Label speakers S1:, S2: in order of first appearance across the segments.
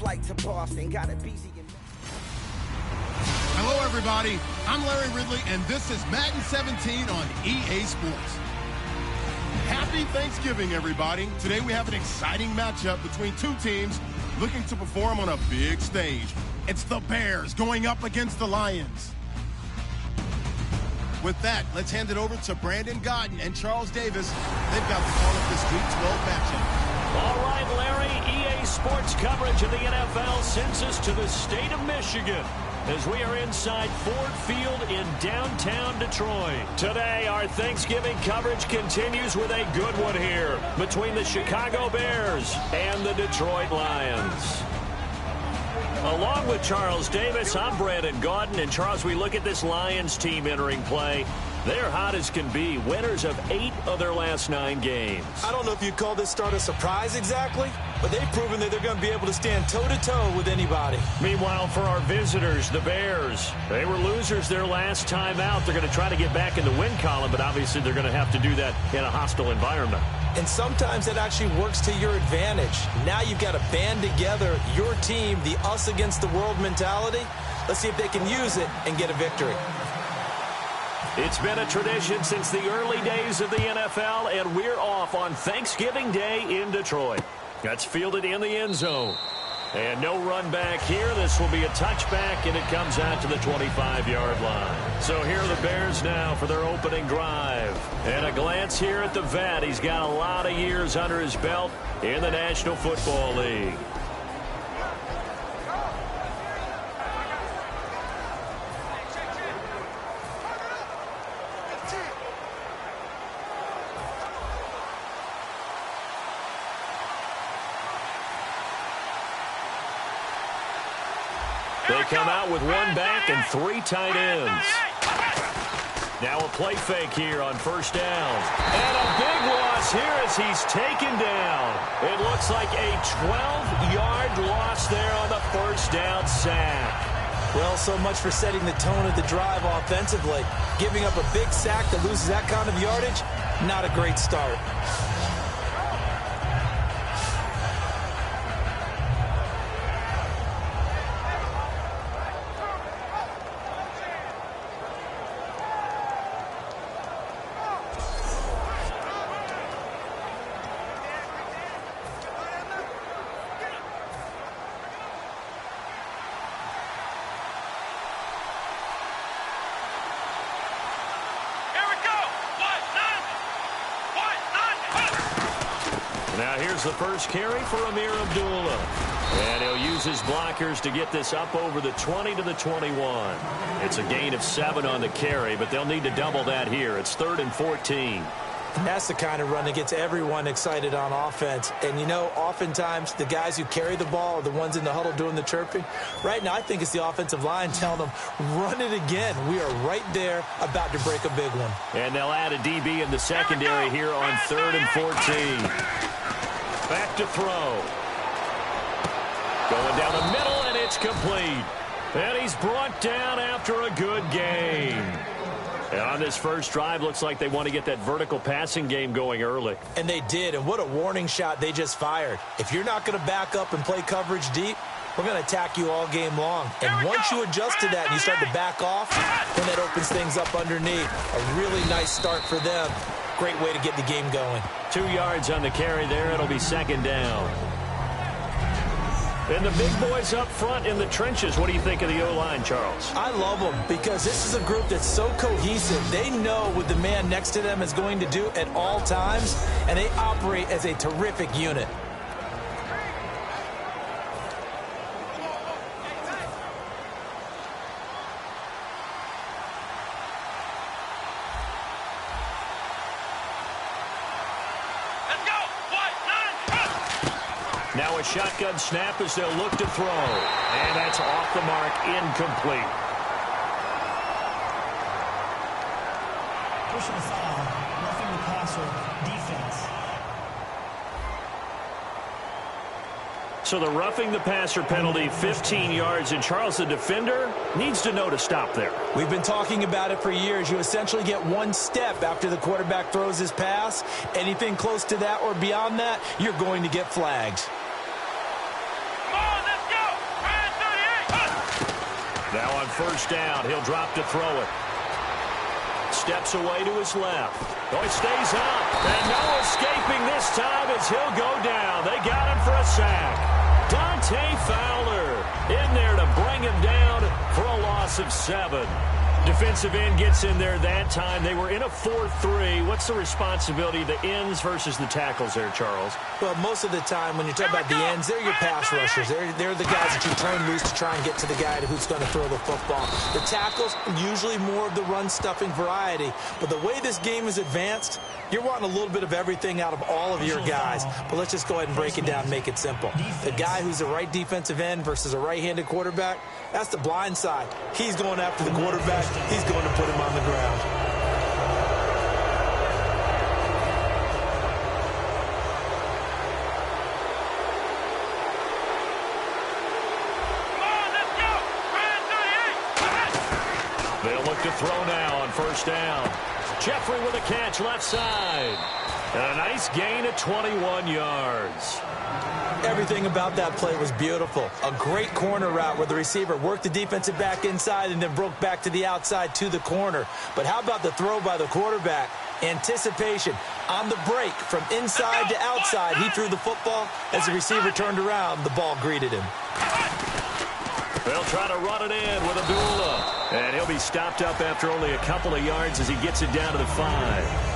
S1: flight to Boston. Got a busy.
S2: Hello, everybody. I'm Larry Ridley, and this is Madden 17 on EA Sports. Happy Thanksgiving, everybody. Today we have an exciting matchup between two teams looking to perform on a big stage. It's the Bears going up against the Lions. With that, let's hand it over to Brandon Gaudin and Charles Davis. They've got the call of this Week 12 matchup.
S3: All right, Larry, EA Sports coverage of the NFL sends us to the state of Michigan as we are inside Ford Field in downtown Detroit. Today, our Thanksgiving coverage continues with a good one here between the Chicago Bears and the Detroit Lions. Along with Charles Davis, I'm Brandon Gaudin. And Charles, we look at this Lions team entering play. They're hot as can be, winners of 8 of their last 9 games.
S4: I don't know if you'd call this start a surprise exactly, but they've proven that they're going to be able to stand toe-to-toe with anybody.
S3: Meanwhile, for our visitors, the Bears, they were losers their last time out. They're going to try to get back in the win column, but obviously they're going to have to do that in a hostile environment.
S4: And sometimes it actually works to your advantage. Now you've got to band together your team, the us against the world mentality. Let's see if they can use it and get a victory.
S3: It's been a tradition since the early days of the NFL, and we're off on Thanksgiving Day in Detroit. That's fielded in the end zone. And no run back here. This will be a touchback, and it comes out to the 25-yard line. So here are the Bears now for their opening drive. And a glance here at the vet. He's got a lot of years under his belt in the National Football League. They come out with 1 back and 3 tight ends. Now a play fake here on first down. And a big loss here as he's taken down. It looks like a 12-yard loss there on the first down sack.
S4: Well, so much for setting the tone of the drive offensively. Giving up a big sack that loses that kind of yardage, not a great start.
S3: Now here's the first carry for Amir Abdullah. And he'll use his blockers to get this up over the 20 to the 21. It's a gain of 7 on the carry, but they'll need to double that here. It's 3rd and 14.
S4: And that's the kind of run that gets everyone excited on offense. And, you know, oftentimes the guys who carry the ball are the ones in the huddle doing the chirping. Right now, I think it's the offensive line telling them, run it again. We are right there about to break a big one.
S3: And they'll add a DB in the secondary here on 3rd and 14. Back to throw. Going down the middle, and it's complete. And he's brought down after a good gain. And on this first drive, looks like they want to get that vertical passing game going early.
S4: And they did, and what a warning shot they just fired. If you're not going to back up and play coverage deep, we're going to attack you all game long. And once you adjust to that and you start to back off, then that opens things up underneath. A really nice start for them. Great way to get the game going.
S3: 2 yards on the carry there. It'll be 2nd down. And the big boys up front in the trenches. What do you think of the O-line, Charles?
S4: I love them because this is a group that's so cohesive. They know what the man next to them is going to do at all times, and they operate as a terrific unit.
S3: Now a shotgun snap as they'll look to throw. And that's off the mark, incomplete.
S5: Personal foul, roughing the passer, defense.
S3: So the roughing the passer penalty, 15 yards. And Charles, the defender, needs to know to stop there.
S4: We've been talking about it for years. You essentially get 1 step after the quarterback throws his pass. Anything close to that or beyond that, you're going to get flagged.
S6: Come on, let's go!
S3: Now on first down, he'll drop to throw it. Steps away to his left. Oh, he stays up. And no escaping this time as he'll go down. They got him for a sack. Dante Fowler in there to bring him down for a loss of 7. Defensive end gets in there that time. They were in a 4-3. What's the responsibility of the ends versus the tackles there, Charles?
S4: Well, most of the time when you talk about the ends, they're your pass rushers. They're the guys that you turn loose to try and get to the guy who's going to throw the football. The tackles, usually more of the run-stuffing variety. But the way this game is advanced, you're wanting a little bit of everything out of all of your guys. But let's just go ahead and break it down and make it simple. The guy who's a right defensive end versus a right-handed quarterback, that's the blind side. He's going after the quarterback. He's going to put him on the ground.
S3: They'll look to throw now on first down. Jeffrey with a catch left side. And a nice gain of 21 yards.
S4: Everything about that play was beautiful. A great corner route where the receiver worked the defensive back inside and then broke back to the outside to the corner. But how about the throw by the quarterback? Anticipation on the break from inside to outside. He threw the football. As the receiver turned around, the ball greeted him.
S3: They'll try to run it in with Abdullah. And he'll be stopped up after only a couple of yards as he gets it down to the 5.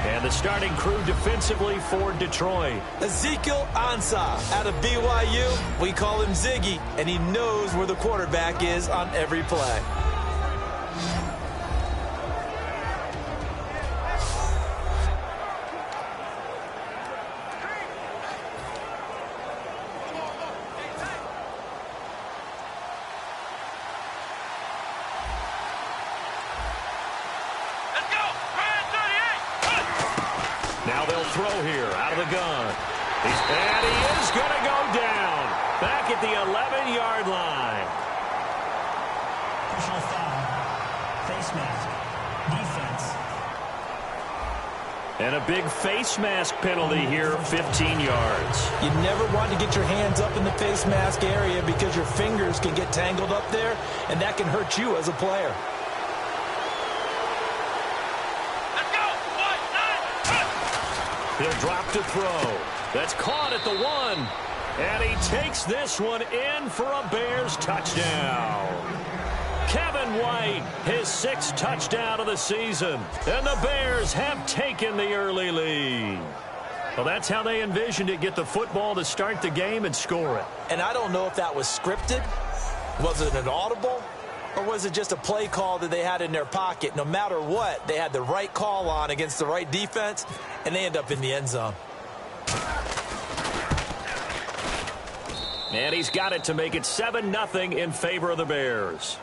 S3: And the starting crew defensively for Detroit.
S4: Ezekiel Ansah out of BYU. We call him Ziggy, and he knows where the quarterback is on every play.
S3: Now they'll throw here out of the gun. And he is going to go down. Back at the 11-yard line.
S5: Personal foul. Face mask. Defense.
S3: And a big face mask penalty here, 15 yards.
S4: You never want to get your hands up in the face mask area because your fingers can get tangled up there, and that can hurt you as a player.
S3: He'll drop to throw. That's caught at the 1. And he takes this one in for a Bears touchdown. Kevin White, his 6th touchdown of the season. And the Bears have taken the early lead. Well, that's how they envisioned it. Get the football to start the game and score it.
S4: And I don't know if that was scripted. Was it an audible? Or was it just a play call that they had in their pocket? No matter what, they had the right call on against the right defense, and they end up in the end zone.
S3: And he's got it to make it 7-0 in favor of the Bears.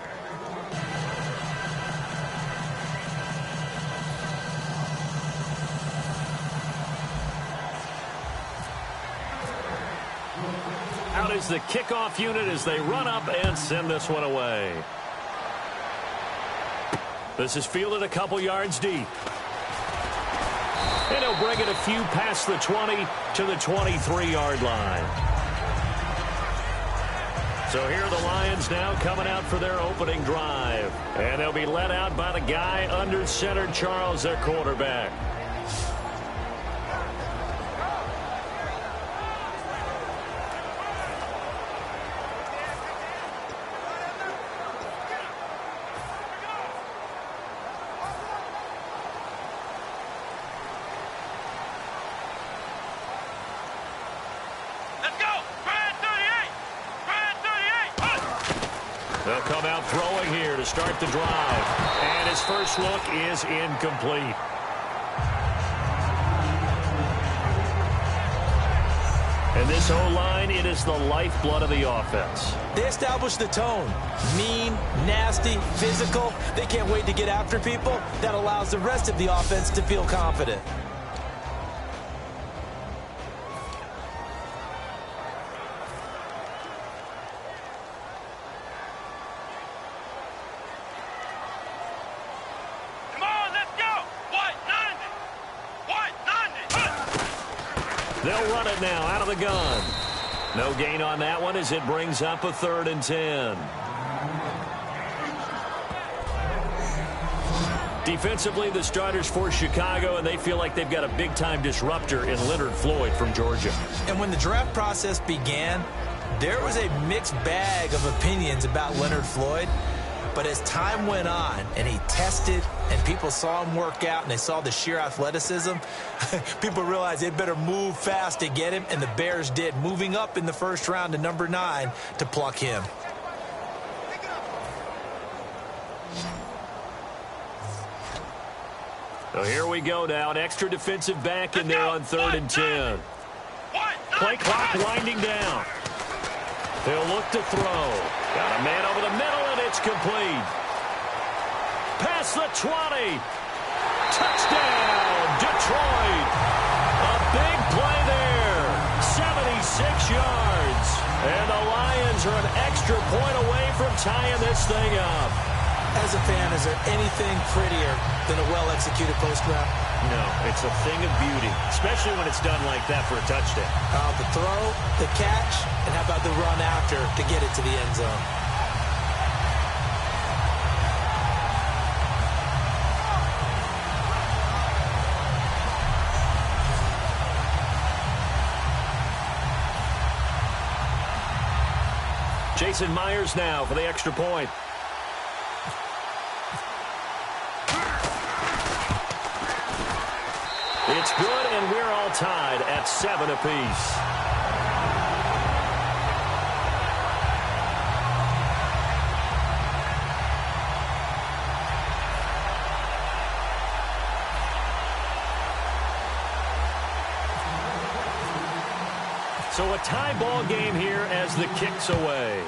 S3: Out is the kickoff unit as they run up and send this one away. This is fielded a couple yards deep. And he'll bring it a few past the 20 to the 23-yard line. So here are the Lions now coming out for their opening drive. And they'll be led out by the guy under center, Charles, their quarterback. They'll come out throwing here to start the drive. And his first look is incomplete. And this O-line, it is the lifeblood of the offense.
S4: They establish the tone. Mean, nasty, physical. They can't wait to get after people. That allows the rest of the offense to feel confident.
S3: They'll run it now out of the gun. No gain on that one as it brings up a 3rd and 10. Defensively, the starters for Chicago, and they feel like they've got a big-time disruptor in Leonard Floyd from Georgia.
S4: And when the draft process began, there was a mixed bag of opinions about Leonard Floyd. But as time went on and he tested and people saw him work out and they saw the sheer athleticism, people realized they'd better move fast to get him, and the Bears did, moving up in the 1st round to number 9 to pluck him.
S3: So here we go now. An extra defensive back in there on 3rd and 10. Play clock winding down. They'll look to throw. Got a man over the middle, and it's complete. Past the 20. Touchdown, Detroit. A big play there. 76 yards. And the Lions are an extra point away from tying this thing up.
S4: As a fan, is there anything prettier than a well-executed post route?
S3: No, it's a thing of beauty, especially when it's done like that for a touchdown.
S4: The throw, the catch, and how about the run after to get it to the end zone?
S3: Jason Myers now for the extra point. It's good, and we're all tied at 7 apiece. So a tie ball game here as the kick's away.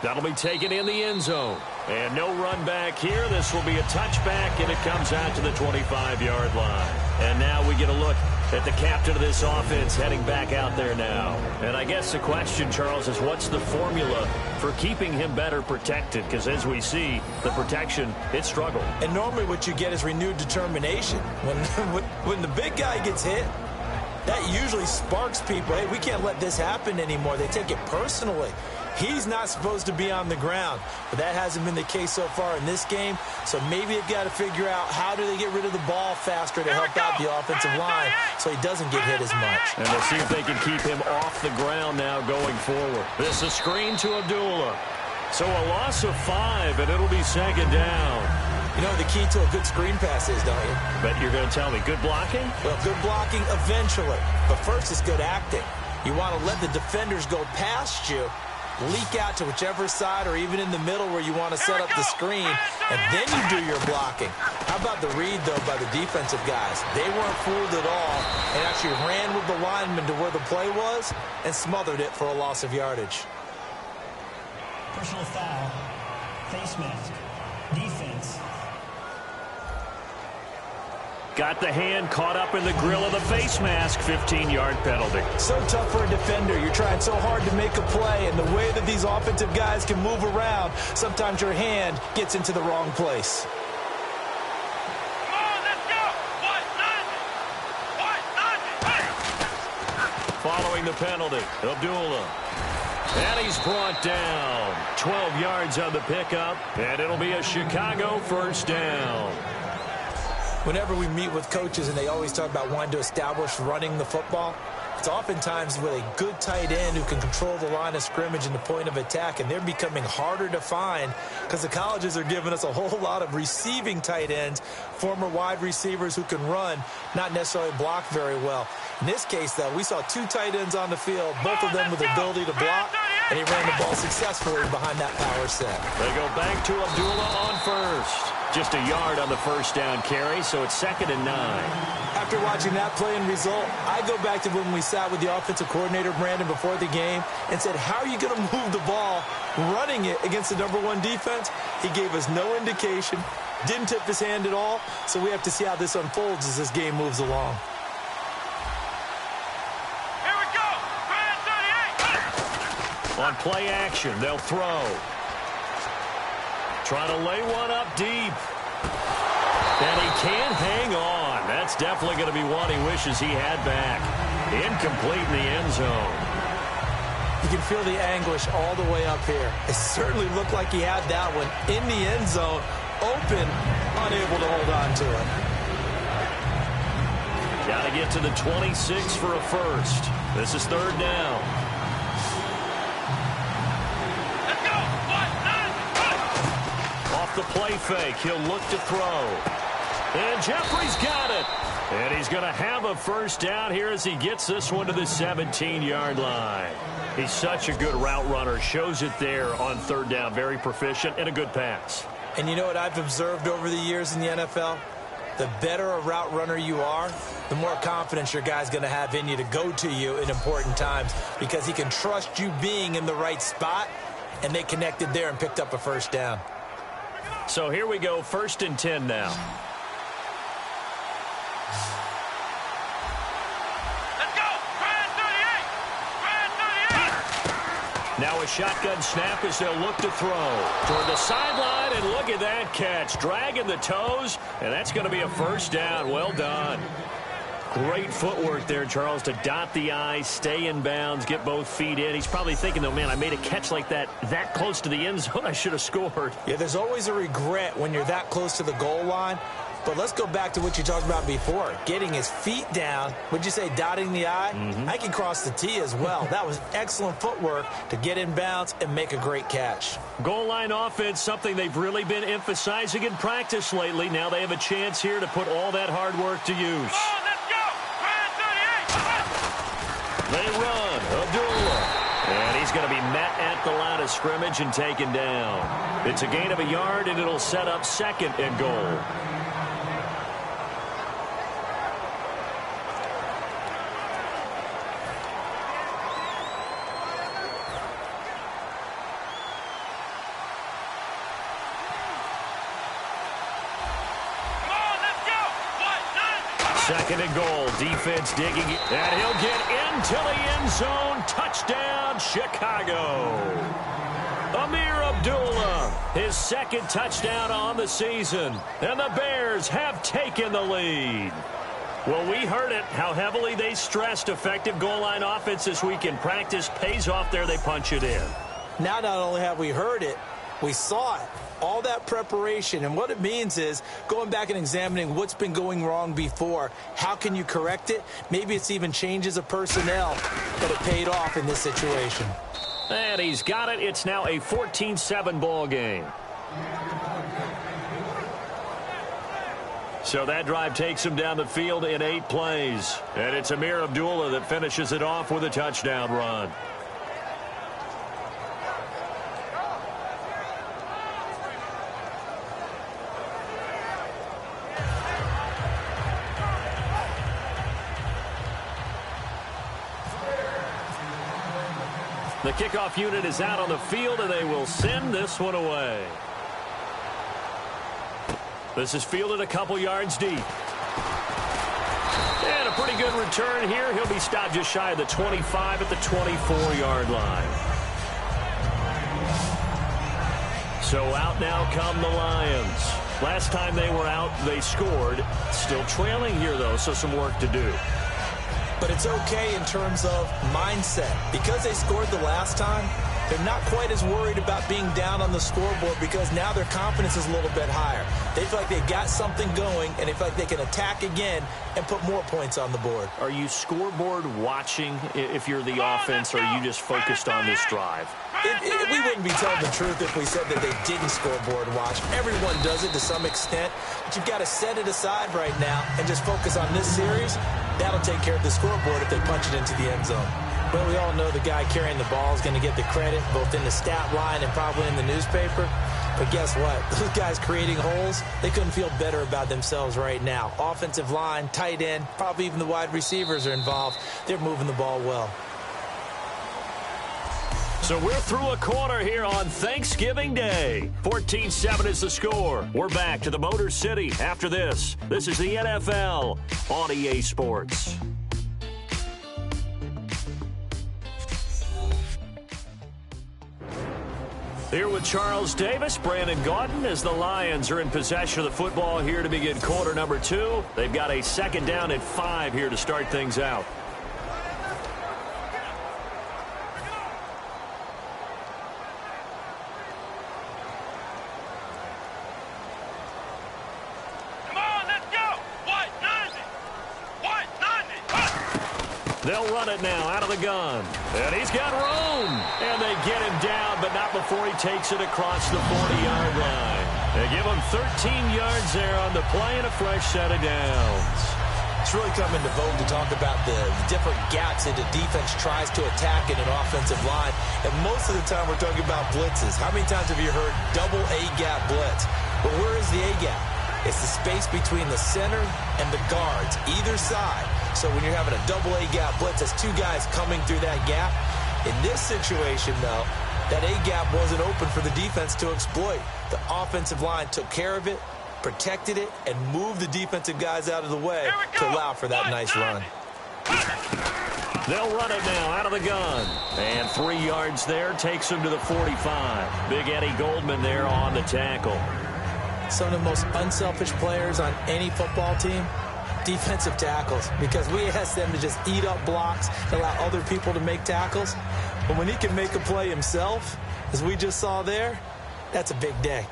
S3: That'll be taken in the end zone. And no run back here. This will be a touchback, and it comes out to the 25-yard line. And now we get a look at the captain of this offense heading back out there now. And I guess the question, Charles, is what's the formula for keeping him better protected? Because as we see, the protection, it struggled.
S4: And normally what you get is renewed determination. When the big guy gets hit, that usually sparks people. Hey, we can't let this happen anymore. They take it personally. He's not supposed to be on the ground, but that hasn't been the case so far in this game. So maybe they've got to figure out how do they get rid of the ball faster to help out the offensive line so he doesn't get hit as much.
S3: And we'll see if they can keep him off the ground now going forward. This is a screen to Abdullah. So a loss of 5, and it'll be 2nd down.
S4: You know what the key to a good screen pass is, don't you?
S3: But you're going to tell me good blocking?
S4: Well, good blocking eventually. But first it's good acting. You want to let the defenders go past you, leak out to whichever side or even in the middle where you want to set up the screen, and then you do your blocking. How about the read, though, by the defensive guys? They weren't fooled at all and actually ran with the lineman to where the play was and smothered it for a loss of yardage.
S5: Personal foul, face mask, defense.
S3: Got the hand caught up in the grill of the face mask. 15-yard penalty.
S4: So tough for a defender. You're trying so hard to make a play, and the way that these offensive guys can move around, sometimes your hand gets into the wrong place.
S6: Come on, let's go.
S3: Following the penalty, Abdullah. And he's brought down. 12 yards on the pickup, and it'll be a Chicago 1st down.
S4: Whenever we meet with coaches and they always talk about wanting to establish running the football, it's oftentimes with a good tight end who can control the line of scrimmage and the point of attack, and they're becoming harder to find because the colleges are giving us a whole lot of receiving tight ends, former wide receivers who can run, not necessarily block very well. In this case, though, we saw 2 tight ends on the field, both of them with the ability to block, and he ran the ball successfully behind that power set.
S3: They go back to Abdullah on first. Just a yard on the 1st down carry, so it's 2nd and 9.
S4: After watching that play and result, I go back to when we sat with the offensive coordinator, Brandon, before the game and said, how are you going to move the ball running it against the #1 defense? He gave us no indication, didn't tip his hand at all, so we have to see how this unfolds as this game moves along.
S6: Here we go.
S3: On play action, they'll throw. Trying to lay one up deep. And he can't hang on. That's definitely going to be one he wishes he had back. Incomplete in the end zone.
S4: You can feel the anguish all the way up here. It certainly looked like he had that one in the end zone, open, unable to hold on to it.
S3: Got to get to the 26 for a first. This is third down.
S6: Let's go. 1, 9, 1.
S3: Off the play fake, he'll look to throw. And Jeffrey's got it. And he's going to have a first down here as he gets this one to the 17-yard line. He's such a good route runner. Shows it there on third down. Very proficient and a good pass.
S4: And you know what I've observed over the years in the NFL? The better a route runner you are, the more confidence your guy's going to have in you to go to you in important times because he can trust you being in the right spot, and they connected there and picked up a first down.
S3: So here we go, 1st and 10 now.
S6: Let's go. Grand 38.
S3: Now a shotgun snap as they'll look to throw. Toward the sideline, and look at that catch. Dragging the toes, and that's going to be a first down. Well done. Great footwork there, Charles, to dot the I, stay in bounds, get both feet in. He's probably thinking, though, man, I made a catch like that close to the end zone. I should have scored.
S4: Yeah, there's always a regret when you're that close to the goal line. But let's go back to what you talked about before. Getting his feet down. Would you say dotting the I? I can cross the T as well. That was excellent footwork to get in bounds and make a great catch.
S3: Goal line offense, something they've really been emphasizing in practice lately. Now they have a chance here to put all that hard work to use.
S6: Oh, let's go. Grand 38.
S3: They run. Abdullah. And he's going to be met at the line of scrimmage and taken down. It's a gain of a yard, and it'll set up 2nd and goal. Second and goal. Defense digging. And he'll get into the end zone. Touchdown, Chicago. Amir Abdullah, his 2nd touchdown on the season. And the Bears have taken the lead. Well, we heard it, how heavily they stressed effective goal line offense this week in practice. Pays off there. They punch it in.
S4: Now not only have we heard it, we saw it. All that preparation, and what it means is going back and examining what's been going wrong before. How can you correct it? Maybe it's even changes of personnel, but it paid off in this situation.
S3: And he's got it. It's now a 14-7 ball game. So that drive takes him down the field in 8 plays. And it's Amir Abdullah that finishes it off with a touchdown run. The kickoff unit is out on the field, and they will send this one away. This is fielded a couple yards deep. And a pretty good return here. He'll be stopped just shy of the 25 at the 24-yard line. So out now come the Lions. Last time they were out, they scored. Still trailing here, though, so some work to do.
S4: But it's okay in terms of mindset. Because they scored the last time, they're not quite as worried about being down on the scoreboard because now their confidence is a little bit higher. They feel like they've got something going, and they feel like they can attack again and put more points on the board.
S3: Are you scoreboard watching if you're the offense, or are you just focused on this drive?
S4: We wouldn't be telling the truth if we said that they didn't scoreboard watch. Everyone does it to some extent, but you've got to set it aside right now and just focus on this series. That'll take care of the scoreboard if they punch it into the end zone. But we all know the guy carrying the ball is going to get the credit both in the stat line and probably in the newspaper. But guess what? Those guys creating holes, they couldn't feel better about themselves right now. Offensive line, tight end, probably even the wide receivers are involved. They're moving the ball well.
S3: So we're through a quarter here on Thanksgiving Day. 14-7 is the score. We're back to the Motor City after this. This is the NFL on EA Sports. Here with Charles Davis, Brandon Gaudin, as the Lions are in possession of the football here to begin quarter number 2. They've got a 2nd down at 5 here to start things out. They'll run it now out of the gun. And he's got room. And they get him down, but not before he takes it across the 40-yard line. They give him 13 yards there on the play and a fresh set of downs.
S4: It's really come into vogue to talk about the different gaps that the defense tries to attack in an offensive line. And most of the time we're talking about blitzes. How many times have you heard double A-gap blitz? But where is the A-gap? It's the space between the center and the guards, either side. So when you're having a double A-gap blitz, that's two guys coming through that gap. In this situation, though, that A-gap wasn't open for the defense to exploit. The offensive line took care of it, protected it, and moved the defensive guys out of the way to allow for that nice run.
S3: They'll run it now out of the gun. And 3 yards there takes him to the 45. Big Eddie Goldman there on the tackle.
S4: Some of the most unselfish players on any football team, defensive tackles, because we ask them to just eat up blocks, allow other people to make tackles. But when he can make a play himself, as we just saw there, that's a big day.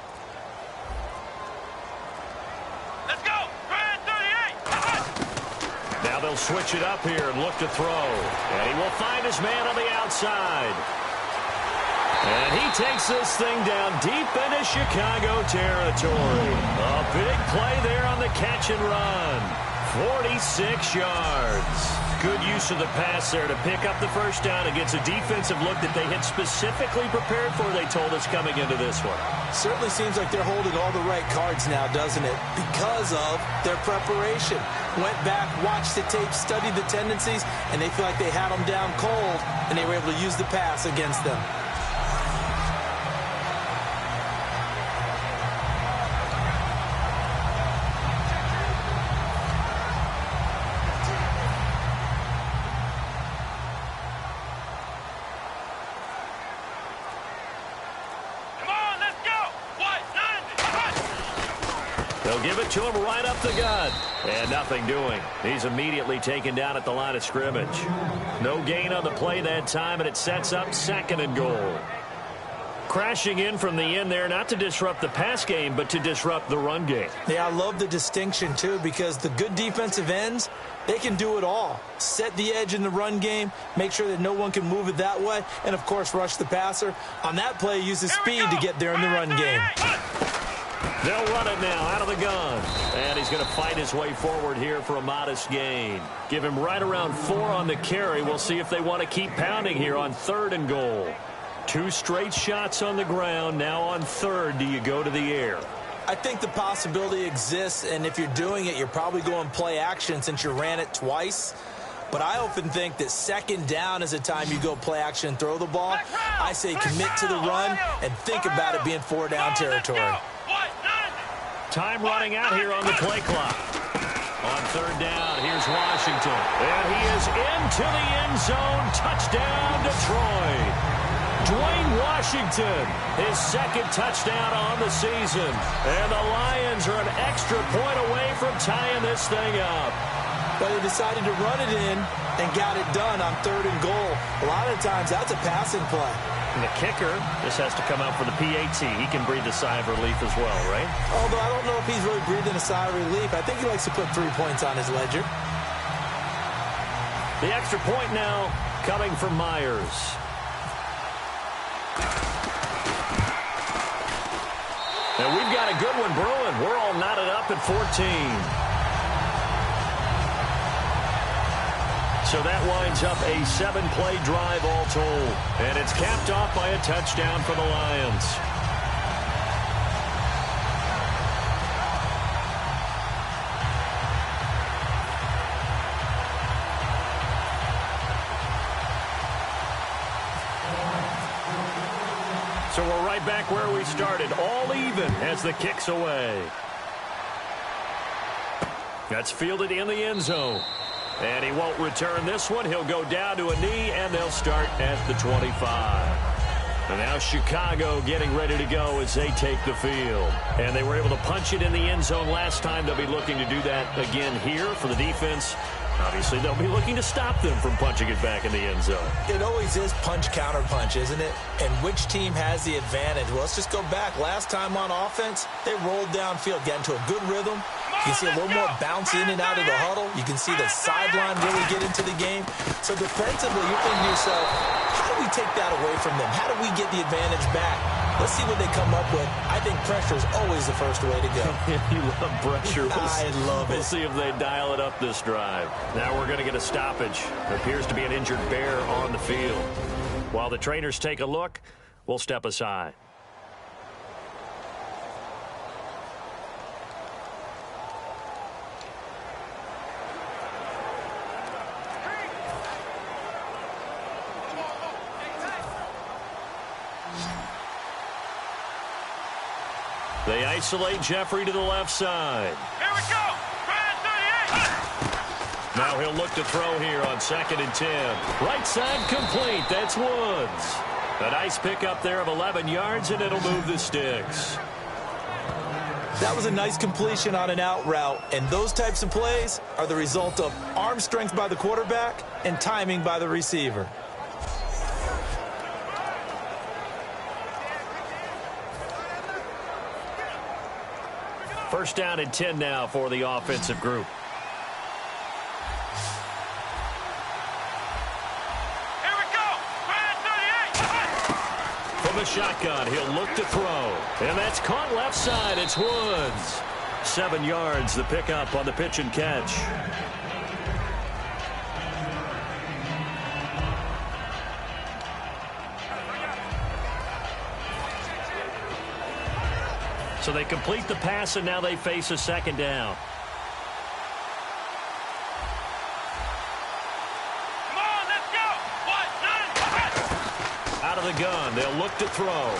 S6: Let's go. Ryan 38.
S3: Now they'll switch it up here and look to throw. And he will find his man on the outside. And he takes this thing down deep into Chicago territory. A big play there on the catch and run. 46 yards. Good use of the pass there to pick up the first down against a defensive look that they had specifically prepared for, they told us, coming into this one.
S4: Certainly seems like they're holding all the right cards now, doesn't it? Because of their preparation. Went back, watched the tape, studied the tendencies, and they feel like they had them down cold, and they were able to use the pass against them.
S3: They'll give it to him right up the gut. And nothing doing. He's immediately taken down at the line of scrimmage. No gain on the play that time, and it sets up 2nd and goal. Crashing in from the end there, not to disrupt the pass game, but to disrupt the run game.
S4: Yeah, I love the distinction, too, because the good defensive ends, they can do it all. Set the edge in the run game, make sure that no one can move it that way, and, of course, rush the passer. On that play, use the speed to get there in the run game.
S3: They'll run it now out of the gun. And he's going to fight his way forward here for a modest gain. Give him right around 4 on the carry. We'll see if they want to keep pounding here on 3rd and goal. 2 straight shots on the ground. Now on 3rd, do you go to the air?
S4: I think the possibility exists, and if you're doing it, you're probably going play action since you ran it twice. But I often think that 2nd down is the time you go play action and throw the ball. I say commit to the run and think about it being 4-down territory.
S3: Time running out here on the play clock. On 3rd down, here's Washington. And he is into the end zone. Touchdown, Detroit. Dwayne Washington, his 2nd touchdown on the season. And the Lions are an extra point away from tying this thing up.
S4: But they decided to run it in and got it done on 3rd and goal. A lot of times, that's a passing play.
S3: And the kicker just has to come out for the PAT. He can breathe a sigh of relief as well, right?
S4: Although I don't know if he's really breathing a sigh of relief. I think he likes to put 3 points on his ledger.
S3: The extra point now coming from Myers. And we've got a good one brewing. We're all knotted up at 14. So that winds up a 7-play drive all told. And it's capped off by a touchdown for the Lions. So we're right back where we started, all even as the kick's away. That's fielded in the end zone. And he won't return this one. He'll go down to a knee, and they'll start at the 25. And now Chicago getting ready to go as they take the field. And they were able to punch it in the end zone last time. They'll be looking to do that again here for the defense. Obviously, they'll be looking to stop them from punching it back in the end zone.
S4: It always is punch-counter-punch, isn't it? And which team has the advantage? Well, let's just go back. Last time on offense, they rolled downfield, got into a good rhythm, You can see a little more bounce in and out of the huddle. You can see the sideline really get into the game. So defensively, you're thinking to yourself, how do we take that away from them? How do we get the advantage back? Let's see what they come up with. I think pressure is always the first way to go.
S3: You love pressure.
S4: I love it.
S3: We'll see if they dial it up this drive. Now we're going to get a stoppage. There appears to be an injured Bear on the field. While the trainers take a look, we'll step aside. They isolate Jeffrey to the left side.
S6: Here we go. Try 38.
S3: Now he'll look to throw here on 2nd and 10. Right side complete. That's Woods. A nice pickup there of 11 yards, and it'll move the sticks.
S4: That was a nice completion on an out route, and those types of plays are the result of arm strength by the quarterback and timing by the receiver.
S3: First down and 10 now for the offensive group.
S6: Here we go. Try 38.
S3: From the shotgun, he'll look to throw. And that's caught left side. It's Woods. 7 yards, the pickup on the pitch and catch. So they complete the pass, and now they face a second down.
S6: Come on, let's go. 1, 9,
S3: Out of the gun, they'll look to throw.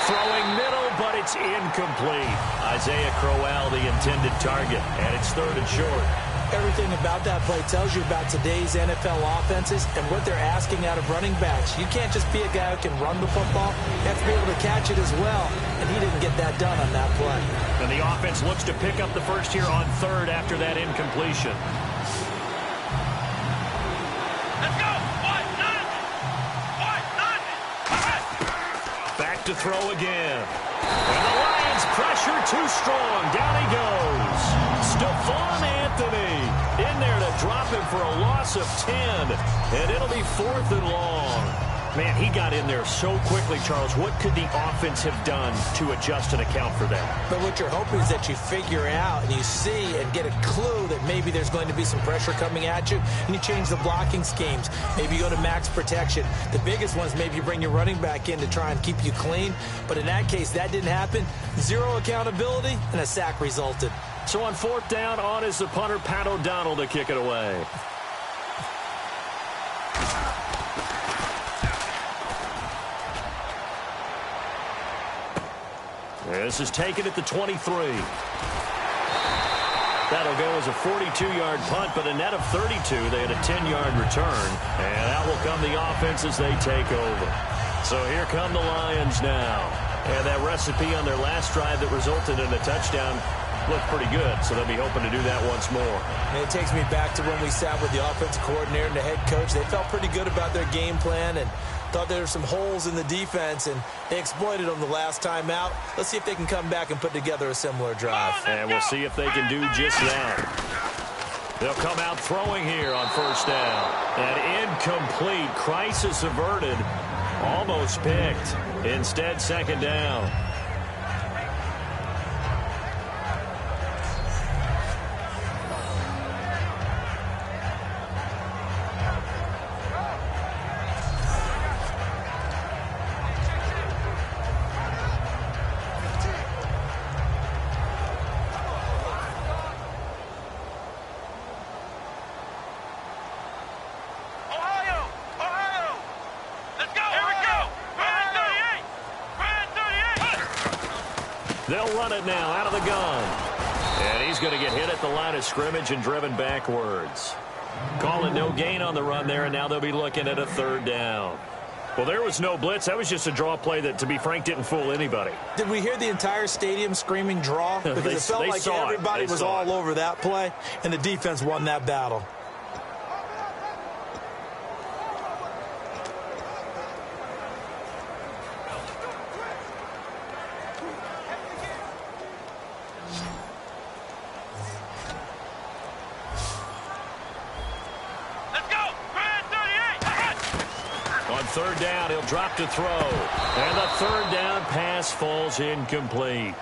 S3: Throwing middle, but it's incomplete. Isaiah Crowell, the intended target, and it's 3rd and short.
S4: Everything about that play tells you about today's NFL offenses and what they're asking out of running backs. You can't just be a guy who can run the football. You have to be able to catch it as well, and he didn't get that done on that play.
S3: And the offense looks to pick up the first here on 3rd after that incompletion.
S6: let's go. 1, 9.
S3: Back to throw again. And the Lions pressure too strong. Down he goes. Stephon Anthony in there to drop him for a loss of 10. And it'll be 4th and long. Man, he got in there so quickly, Charles. What could the offense have done to adjust and account for that?
S4: But what you're hoping is that you figure out and you see and get a clue that maybe there's going to be some pressure coming at you, and you change the blocking schemes. Maybe you go to max protection. The biggest one is maybe you bring your running back in to try and keep you clean. But in that case, that didn't happen. 0 accountability, and a sack resulted.
S3: So on 4th down, on is the punter, Pat O'Donnell, to kick it away. This is taken at the 23. That'll go as a 42-yard punt, but a net of 32. They had a 10-yard return, and that will come the offense as they take over. So here come the Lions now. And that recipe on their last drive that resulted in a touchdown looked pretty good, so they'll be hoping to do that once more.
S4: And it takes me back to when we sat with the offensive coordinator and the head coach. They felt pretty good about their game plan and thought there were some holes in the defense, and they exploited them the last time out. Let's see if they can come back and put together a similar drive.
S3: And we'll see if they can do just that. They'll come out throwing here on 1st down. An incomplete, crisis averted, almost picked. Instead, 2nd down. They'll run it now out of the gun. And he's going to get hit at the line of scrimmage and driven backwards. Call it no gain on the run there, and now they'll be looking at a 3rd down. Well, there was no blitz. That was just a draw play that, to be frank, didn't fool anybody.
S4: Did we hear the entire stadium screaming draw? Because it felt like everybody was all over that play, and the defense won that battle.
S3: third down. He'll drop to throw. And the third down pass falls incomplete.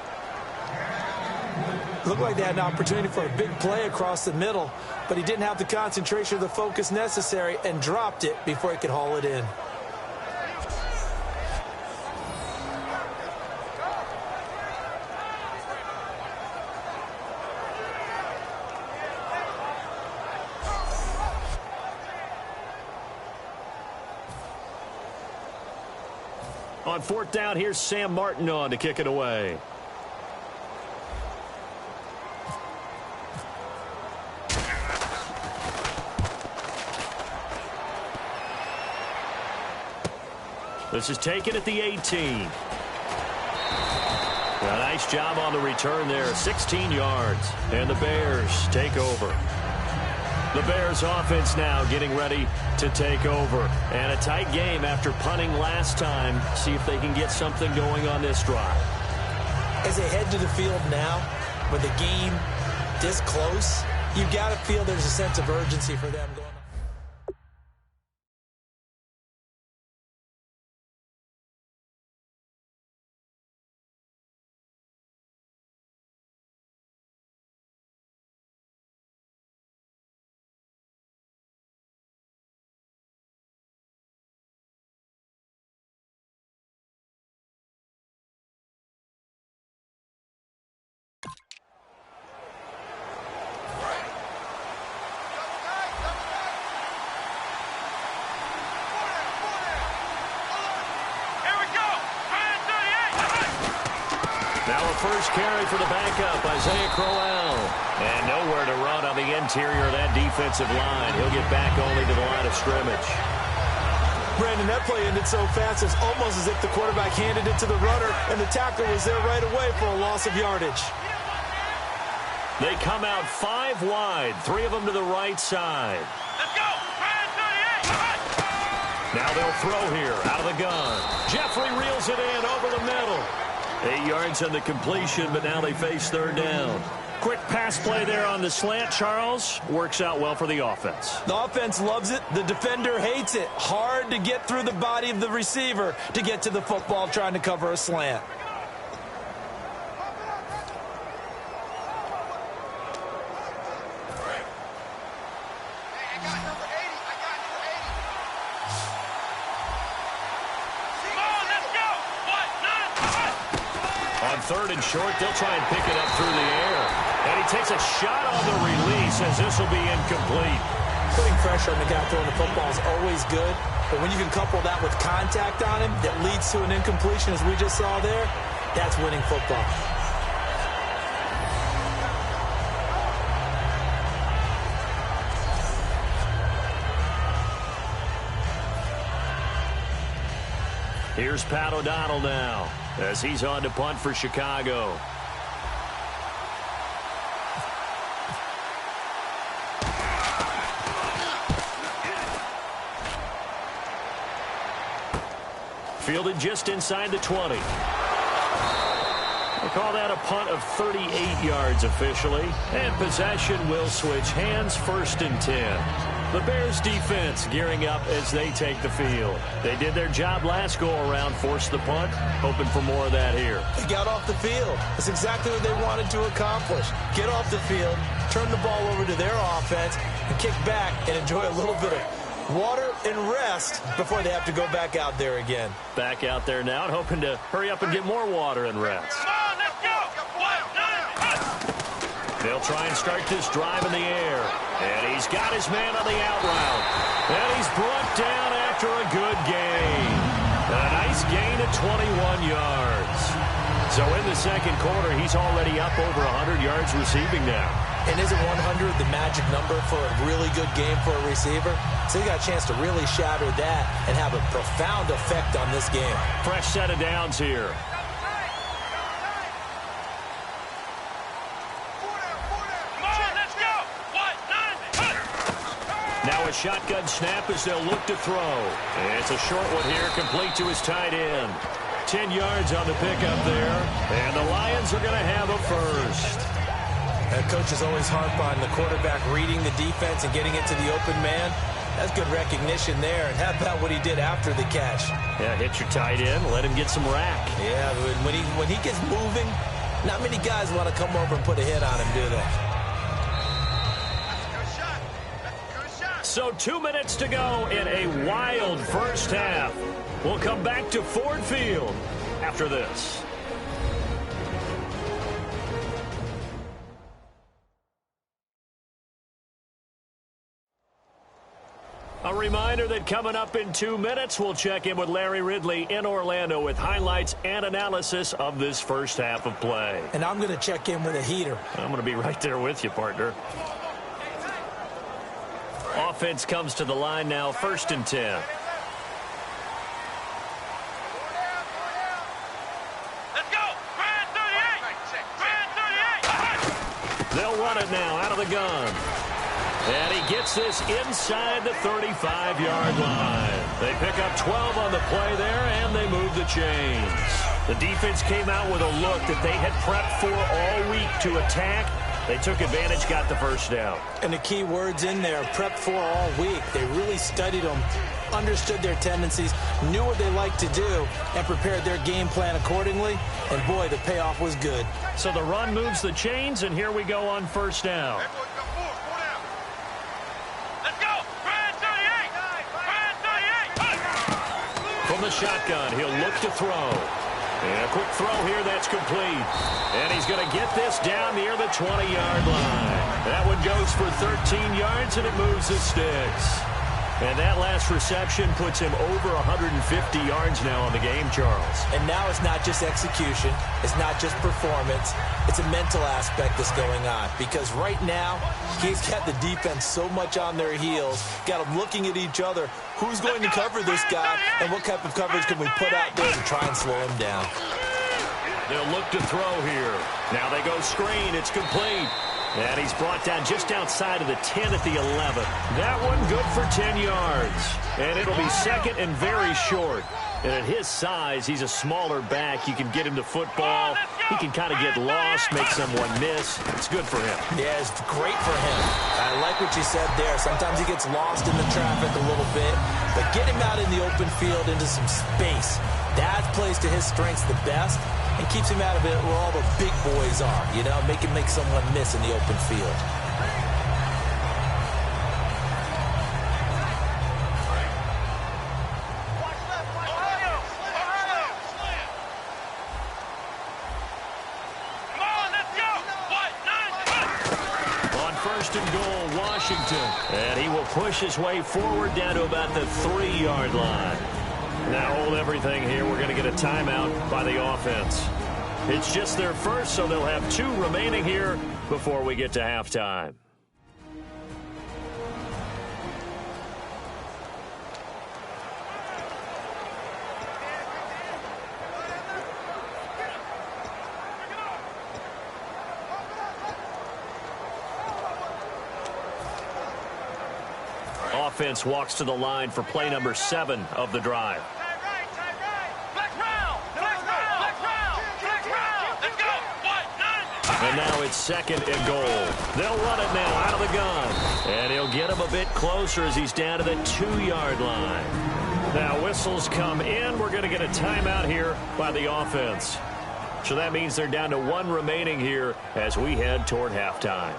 S4: Looked like they had an opportunity for a big play across the middle, but he didn't have the concentration or the focus necessary and dropped it before he could haul it in.
S3: On fourth down, here's Sam Martin on to kick it away. This is taken at the 18. A nice job on the return there, 16 yards. And the Bears take over. The Bears offense now getting ready to take over. And a tight game after punting last time. See if they can get something going on this drive.
S4: As they head to the field now, with the game this close, you've got to feel there's a sense of urgency for them going on.
S3: First carry for the backup, Isaiah Crowell. And nowhere to run on the interior of that defensive line. He'll get back only to the line of scrimmage.
S4: Brandon, that play ended so fast, it's almost as if the quarterback handed it to the runner, and the tackler was there right away for a loss of yardage.
S3: They come out 5 wide, 3 of them to the right side.
S6: Let's go! 38!
S3: Now they'll throw here, out of the gun. Jeffrey reels it in over the middle. 8 yards on the completion, but now they face third down. Quick pass play there on the slant, Charles. Works out well for the offense.
S4: The offense loves it. The defender hates it. Hard to get through the body of the receiver to get to the football trying to cover a slant.
S3: Third and short, they'll try and pick it up through the air. And he takes a shot on the release as this will be incomplete.
S4: Putting pressure on the guy throwing the football is always good, but when you can couple that with contact on him that leads to an incompletion as we just saw there, that's winning football.
S3: Here's Pat O'Donnell now as he's on to punt for Chicago. Fielded just inside the 20. They call that a punt of 38 yards officially. And possession will switch hands, 1st and 10. The Bears defense gearing up as they take the field. They did their job last go-around, forced the punt, hoping for more of that here.
S4: They got off the field. That's exactly what they wanted to accomplish. Get off the field, turn the ball over to their offense, and kick back and enjoy a little bit of water and rest before they have to go back out there again.
S3: Back out there now and hoping to hurry up and get more water and rest.
S6: Come on, let's go! 1, 9,
S3: They'll try and start this drive in the air. And he's got his man on the out route. And he's brought down after a good gain. A nice gain of 21 yards. So in the second quarter, he's already up over 100 yards receiving now.
S4: And isn't 100 the magic number for a really good game for a receiver? So he got a chance to really shatter that and have a profound effect on this game.
S3: Fresh set of downs here. Now a shotgun snap as they'll look to throw. And it's a short one here, complete to his tight end. 10 yards on the pickup there. And the Lions are going to have a first.
S4: Coaches always harp on the quarterback reading the defense and getting it to the open man. That's good recognition there. And how about what he did after the catch?
S3: Yeah, hit your tight end, let him get some rack.
S4: Yeah, when he gets moving, not many guys want to come over and put a hit on him, do they?
S3: So 2 minutes to go in a wild first half. We'll come back to Ford Field after this. A reminder that coming up in 2 minutes, we'll check in with Larry Ridley in Orlando with highlights and analysis of this first half of play.
S4: And I'm going to check in with a heater.
S3: I'm going to be right there with you, partner. Offense comes to the line now, 1st and 10.
S6: Let's go! Brand 38!
S3: They'll run it now out of the gun. And he gets this inside the 35-yard line. They pick up 12 on the play there, and they move the chains. The defense came out with a look that they had prepped for all week to attack. They took advantage, got the first down.
S4: And the key words in there, prepped for all week. They really studied them, understood their tendencies, knew what they liked to do, and prepared their game plan accordingly. And, boy, the payoff was good.
S3: So the run moves the chains, and here we go on first down. From the shotgun, he'll look to throw. And a quick throw here, that's complete. And he's going to get this down near the 20-yard line. That one goes for 13 yards, and it moves the sticks. And that last reception puts him over 150 yards now on the game, Charles.
S4: And now it's not just execution. It's not just performance. It's a mental aspect that's going on. Because right now, he's got the defense so much on their heels, got them looking at each other. Who's going to cover this guy, and what type of coverage can we put out there to try and slow him down?
S3: They'll look to throw here. Now they go screen. It's complete. And he's brought down just outside of the 10 at the 11. That one good for 10 yards. And it'll be second and very short. And at his size, he's a smaller back. You can get him to football. He can kind of get lost, make someone miss. It's good for him.
S4: Yeah, it's great for him. I like what you said there. Sometimes he gets lost in the traffic a little bit. But get him out in the open field into some space. That plays to his strengths the best and keeps him out of it where all the big boys are. You know, make him make someone miss in the open field.
S3: And goal, Washington. And he will push his way forward down to about the 3-yard line. Now hold everything here. We're going to get a timeout by the offense. It's just their first, so they'll have 2 remaining here before we get to halftime. Offense walks to the line for play number 7 of the drive. And now it's 2nd and goal. They'll run it now out of the gun. And he'll get him a bit closer as he's down to the 2-yard line. Now whistles come in. We're going to get a timeout here by the offense. So that means they're down to 1 remaining here as we head toward halftime.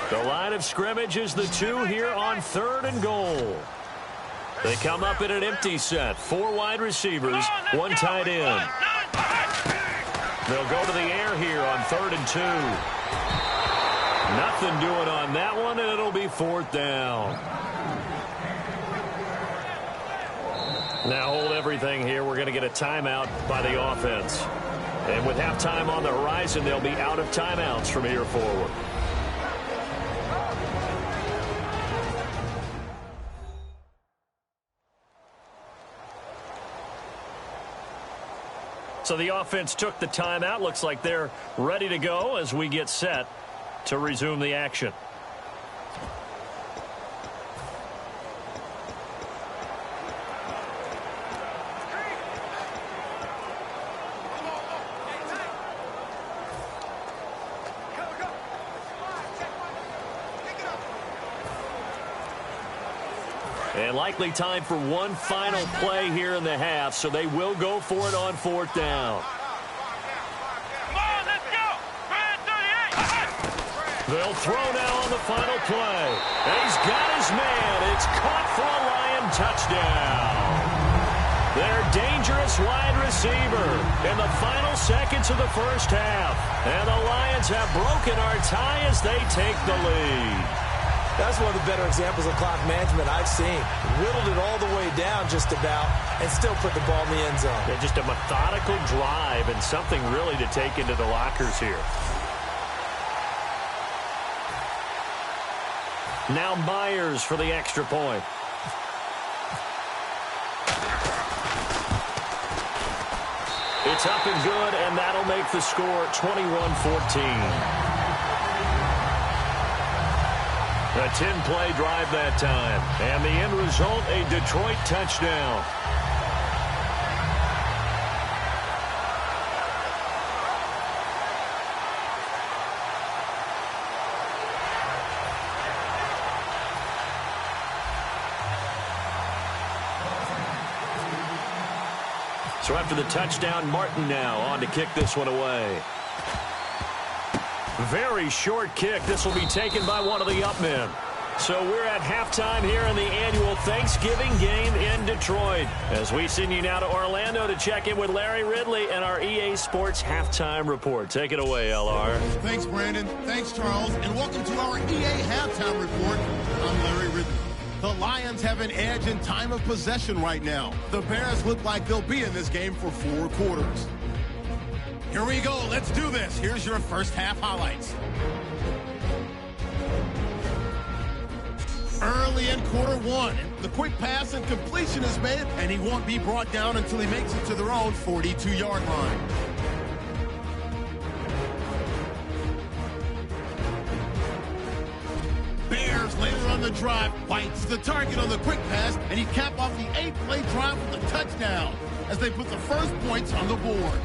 S3: The line of scrimmage is the 2 here on 3rd and goal. They come up in an empty set. 4 wide receivers, 1 tight end. They'll go to the air here on 3rd and 2. Nothing doing on that one, and it'll be 4th down. Now hold everything here. We're going to get a timeout by the offense. And with halftime on the horizon, they'll be out of timeouts from here forward. So the offense took the timeout. Looks like they're ready to go as we get set to resume the action. And likely time for one final play here in the half, so they will go for it on 4th down.
S6: Come on, let's go. Brand 38.
S3: They'll throw now on the final play. And he's got his man. It's caught for a Lion touchdown. Their dangerous wide receiver in the final seconds of the first half. And the Lions have broken our tie as they take the lead.
S4: That's one of the better examples of clock management I've seen. Whittled it all the way down just about and still put the ball in the end zone.
S3: Yeah, just a methodical drive and something really to take into the lockers here. Now Myers for the extra point. It's up and good, and that'll make the score 21-14. A 10-play drive that time. And the end result, a Detroit touchdown. So after the touchdown, Martin now on to kick this one away. Very short kick. This will be taken by one of the up men. So we're at halftime here in the annual Thanksgiving game in Detroit. As we send you now to Orlando to check in with Larry Ridley and our EA Sports Halftime Report. Take it away, LR.
S2: Thanks, Brandon. Thanks, Charles. And welcome to our EA Halftime Report. I'm Larry Ridley. The Lions have an edge in time of possession right now. The Bears look like they'll be in this game for 4 quarters. Here we go. Let's do this. Here's your first half highlights. Early in quarter 1, the quick pass and completion is made, and he won't be brought down until he makes it to their own 42-yard line. Bears later on the drive bites the target on the quick pass, and he cap off the 8-play drive with a touchdown as they put the first points on the board.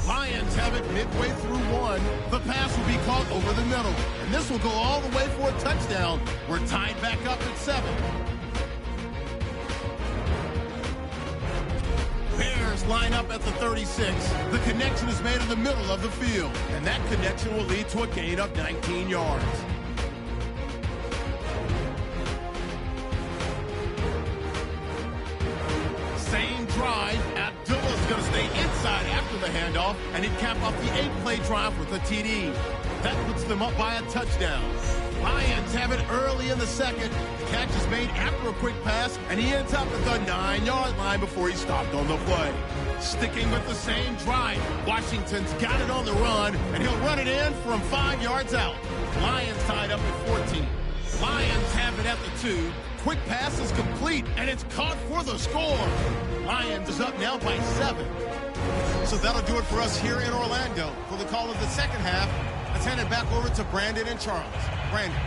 S2: Lions have it midway through 1. The pass will be caught over the middle, and this will go all the way for a touchdown. We're tied back up at 7. Bears line up at the 36. The connection is made in the middle of the field, and that connection will lead to a gain of 19 yards. Same drive. Abdullah's going to stay inside after the handoff, and he'd cap off the 8-play drive with a TD. That puts them up by a touchdown. Lions have it early in the second. The catch is made after a quick pass, and he ends up at the 9-yard line before he stopped on the play. Sticking with the same drive, Washington's got it on the run, and he'll run it in from 5 yards out. Lions tied up at 14. Lions have it at the 2. Quick pass is complete, and it's caught for the score. Lions is up now by 7. So that'll do it for us here in Orlando. For the call of the second half, let's hand it back over to Brandon and Charles. Brandon.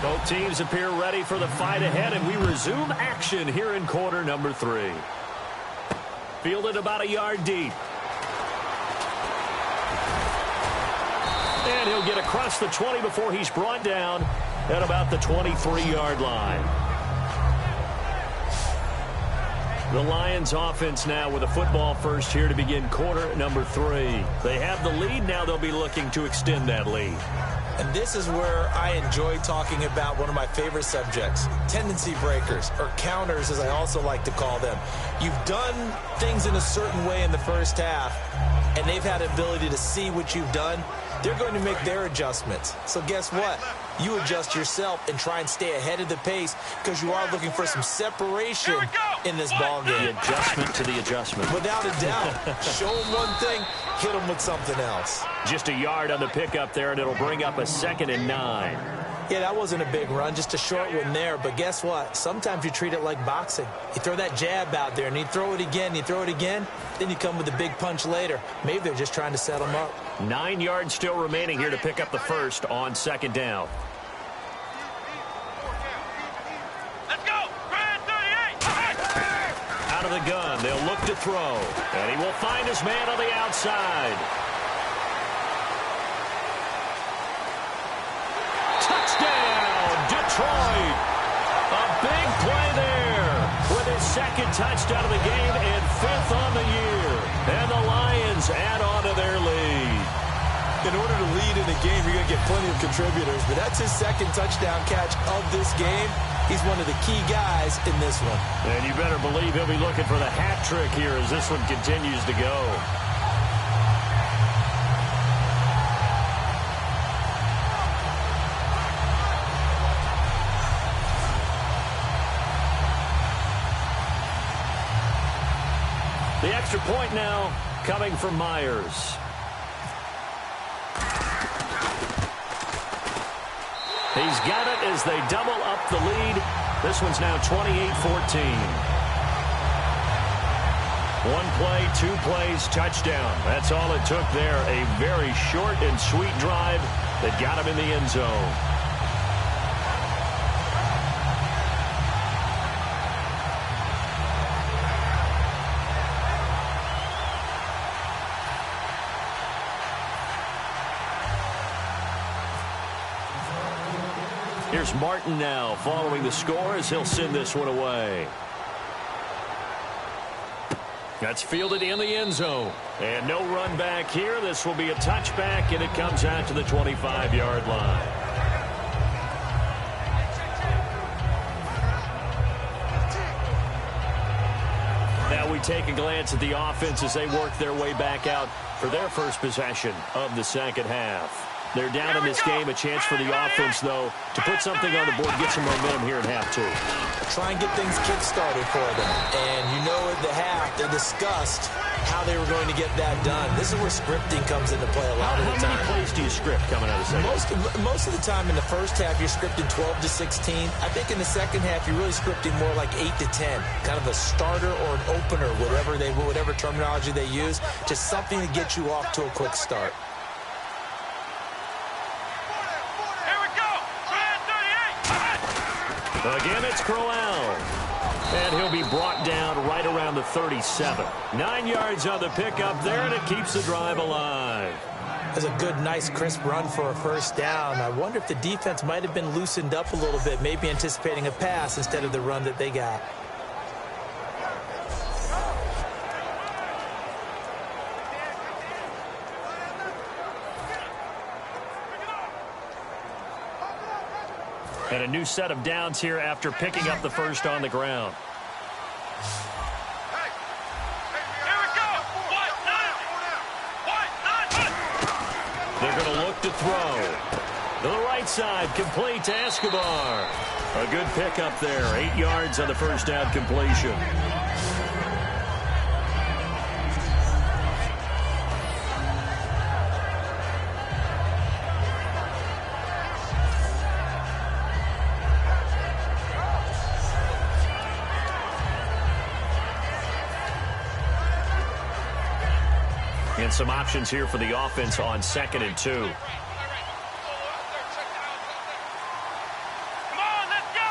S3: Both teams appear ready for the fight ahead, and we resume action here in quarter number 3. Fielded about a yard deep. And he'll get across the 20 before he's brought down at about the 23-yard line. The Lions offense now with a football first here to begin quarter number 3. They have the lead. Now they'll be looking to extend that lead.
S4: And this is where I enjoy talking about one of my favorite subjects, tendency breakers, or counters as I also like to call them. You've done things in a certain way in the first half, and they've had the ability to see what you've done. They're going to make their adjustments. So guess what? You adjust yourself and try and stay ahead of the pace because you are looking for some separation in this ball game.
S3: The adjustment to the adjustment.
S4: Without a doubt. Show them one thing, hit them with something else.
S3: Just a yard on the pickup there, and it'll bring up a 2nd and 9.
S4: Yeah, that wasn't a big run, just a short one there. But guess what? Sometimes you treat it like boxing. You throw that jab out there, and you throw it again, then you come with a big punch later. Maybe they're just trying to set them up.
S3: 9 yards still remaining here to pick up the first on 2nd down. Out of of the gun. They'll look to throw. And he will find his man on the outside. Touchdown, Detroit. A big play there with his second touchdown of the game and 5th on the year. And the Lions add on to their lead.
S4: In order to lead in a game, you're going to get plenty of contributors, but that's his second touchdown catch of this game. He's one of the key guys in this one.
S3: And you better believe he'll be looking for the hat trick here as this one continues to go. The extra point now coming from Myers. He's got it as they double up the lead. This one's now 28-14. One play, 2 plays, touchdown. That's all it took there. A very short and sweet drive that got him in the end zone. Here's Martin now following the score as he'll send this one away. That's fielded in the end zone. And no run back here. This will be a touchback, and it comes out to the 25-yard line. Now we take a glance at the offense as they work their way back out for their first possession of the second half. They're down in this game. A chance for the offense, though, to put something on the board, get some momentum here in half 2.
S4: Try and get things kick-started for them. And you know at the half, they discussed how they were going to get that done. This is where scripting comes into play a lot of the time.
S3: How many plays do you script coming out of the second?
S4: Most of the time in the first half, you're scripting 12 to 16. I think in the second half, you're really scripting more like 8 to 10. Kind of a starter or an opener, whatever terminology they use. Just something to get you off to a quick start.
S3: Again, it's Crowell. And he'll be brought down right around the 37. 9 yards on the pickup there, and it keeps the drive alive.
S4: That's a good, nice, crisp run for a first down. I wonder if the defense might have been loosened up a little bit, maybe anticipating a pass instead of the run that they got. And a new set of downs here after picking up the first on the ground. They're going to look to throw. To the right side, complete to Escobar. A good pickup there. 8 yards on the first down completion. And some options here for the offense on 2nd and 2.
S6: Come on, let's go.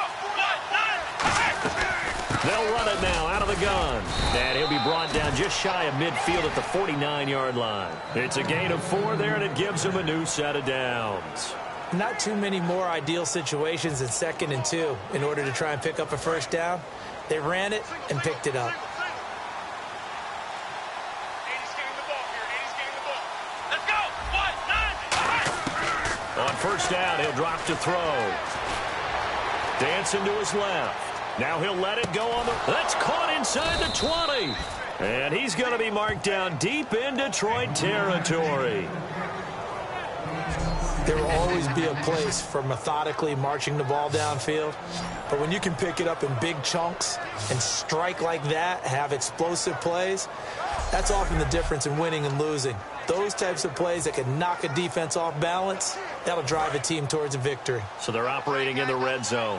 S3: They'll run it now out of the gun. And he'll be brought down just shy of midfield at the 49-yard line. It's a gain of 4 there, and it gives him a new set of downs. Not too many more ideal situations in 2nd and 2 in order to try and pick up a first down. They ran it and picked it up. On first down, he'll drop to throw. Dancing to his left. Now he'll let it go on the... That's caught inside the 20. And he's going to be marked down deep in Detroit territory. There will always be a place for methodically marching the ball downfield. But when you can pick it up in big chunks and strike like that, have explosive plays, that's often the difference in winning and losing. Those types of plays that can knock a defense off balance, that'll drive a team towards a victory. So they're operating in the red zone.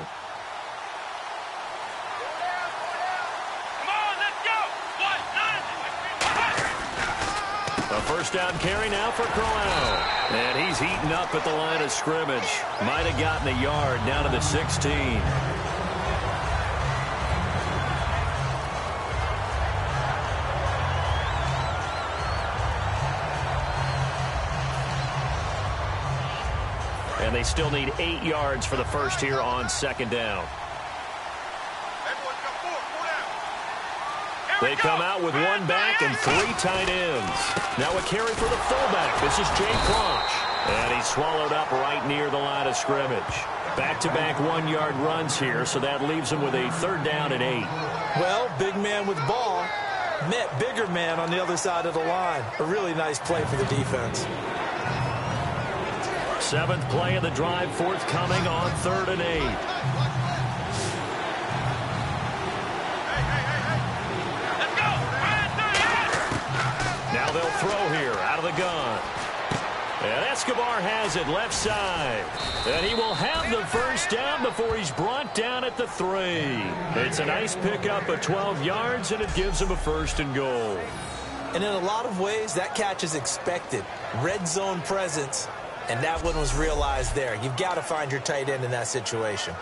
S3: A first down carry now for Crowell. And he's heating up at the line of scrimmage. Might have gotten a yard down to the 16. And they still need 8 yards for the first here on second down. They come out with 1 back and 3 tight ends. Now a carry for the fullback. This is Jay Crouch. And he's swallowed up right near the line of scrimmage. Back-to-back 1-yard runs here, so that leaves him with a 3rd down and 8.
S4: Well, big man with ball met bigger man on the other side of the line. A really nice play for the defense.
S3: 7th play of the drive forthcoming on 3rd and 8. Now they'll throw here out of the gun. And Escobar has it left side. And he will have the first down before he's brought down at the 3. It's a nice pickup of 12 yards, and it gives him a 1st and goal.
S4: And in a lot of ways, that catch is expected. Red zone presence, and that one was realized there. You've got to find your tight end in that situation.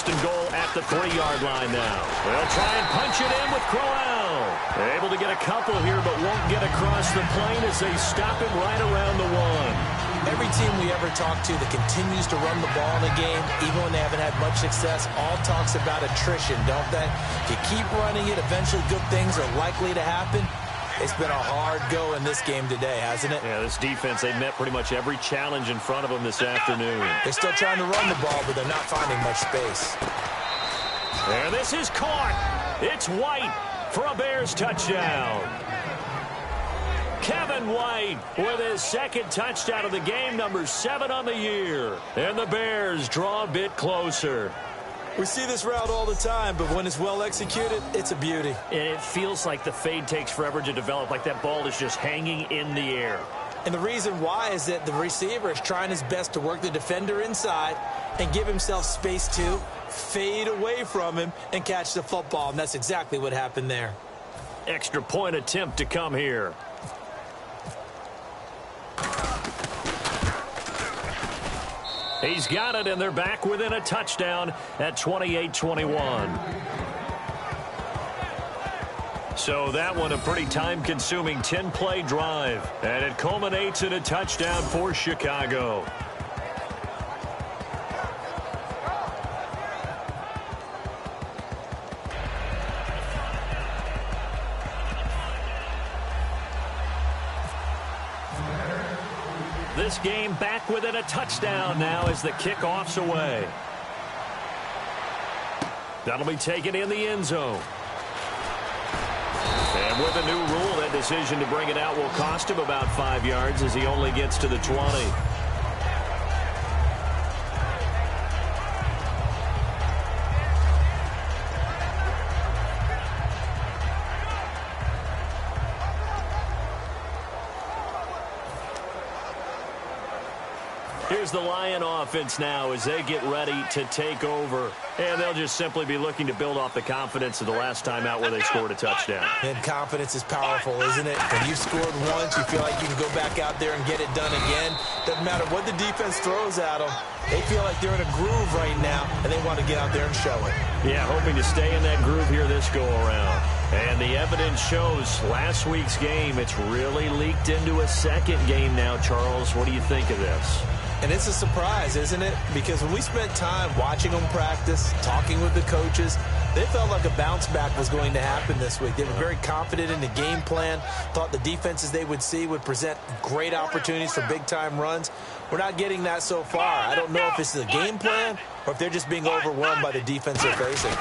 S3: And goal at the 3-yard line now. They'll try and punch it in with Crowell. Able to get a couple here, but won't get across the plane as they stop him right around the 1.
S4: Every team we ever talk to that continues to run the ball in a game, even when they haven't had much success, all talks about attrition, don't they? If you keep running it, eventually good things are likely to happen. It's been a hard go in this game today, hasn't it?
S3: Yeah, this defense, they met pretty much every challenge in front of them this afternoon.
S4: They're still trying to run the ball, but they're not finding much space.
S3: And this is caught. It's White for a Bears touchdown. Kevin White with his 2nd touchdown of the game, number 7 on the year. And the Bears draw a bit closer.
S4: We see this route all the time, but when it's well executed, it's a beauty.
S3: And it feels like the fade takes forever to develop, like that ball is just hanging in the air.
S4: And the reason why is that the receiver is trying his best to work the defender inside and give himself space to fade away from him and catch the football, and that's exactly what happened there.
S3: Extra point attempt to come here. He's got it, and they're back within a touchdown at 28-21. So that one a pretty time-consuming 10-play drive, and it culminates in a touchdown for Chicago. This game back within a touchdown now as the kickoff's away. That'll be taken in the end zone. And with a new rule, that decision to bring it out will cost him about 5 yards as he only gets to the 20. Here's the Lion offense now as they get ready to take over. And they'll just simply be looking to build off the confidence of the last time out where they scored a touchdown.
S4: And confidence is powerful, isn't it? When you've scored once, you feel like you can go back out there and get it done again. Doesn't matter what the defense throws at them. They feel like they're in a groove right now, and they want to get out there and show it.
S3: Yeah, hoping to stay in that groove here this go-around. And the evidence shows last week's game, it's really leaked into a second game now, Charles. What do you think of this?
S4: And it's a surprise, isn't it? Because when we spent time watching them practice, talking with the coaches, they felt like a bounce back was going to happen this week. They were very confident in the game plan, thought the defenses they would see would present great opportunities for big-time runs. We're not getting that so far. I don't know if this is a game plan or if they're just being overwhelmed by the defense they're facing.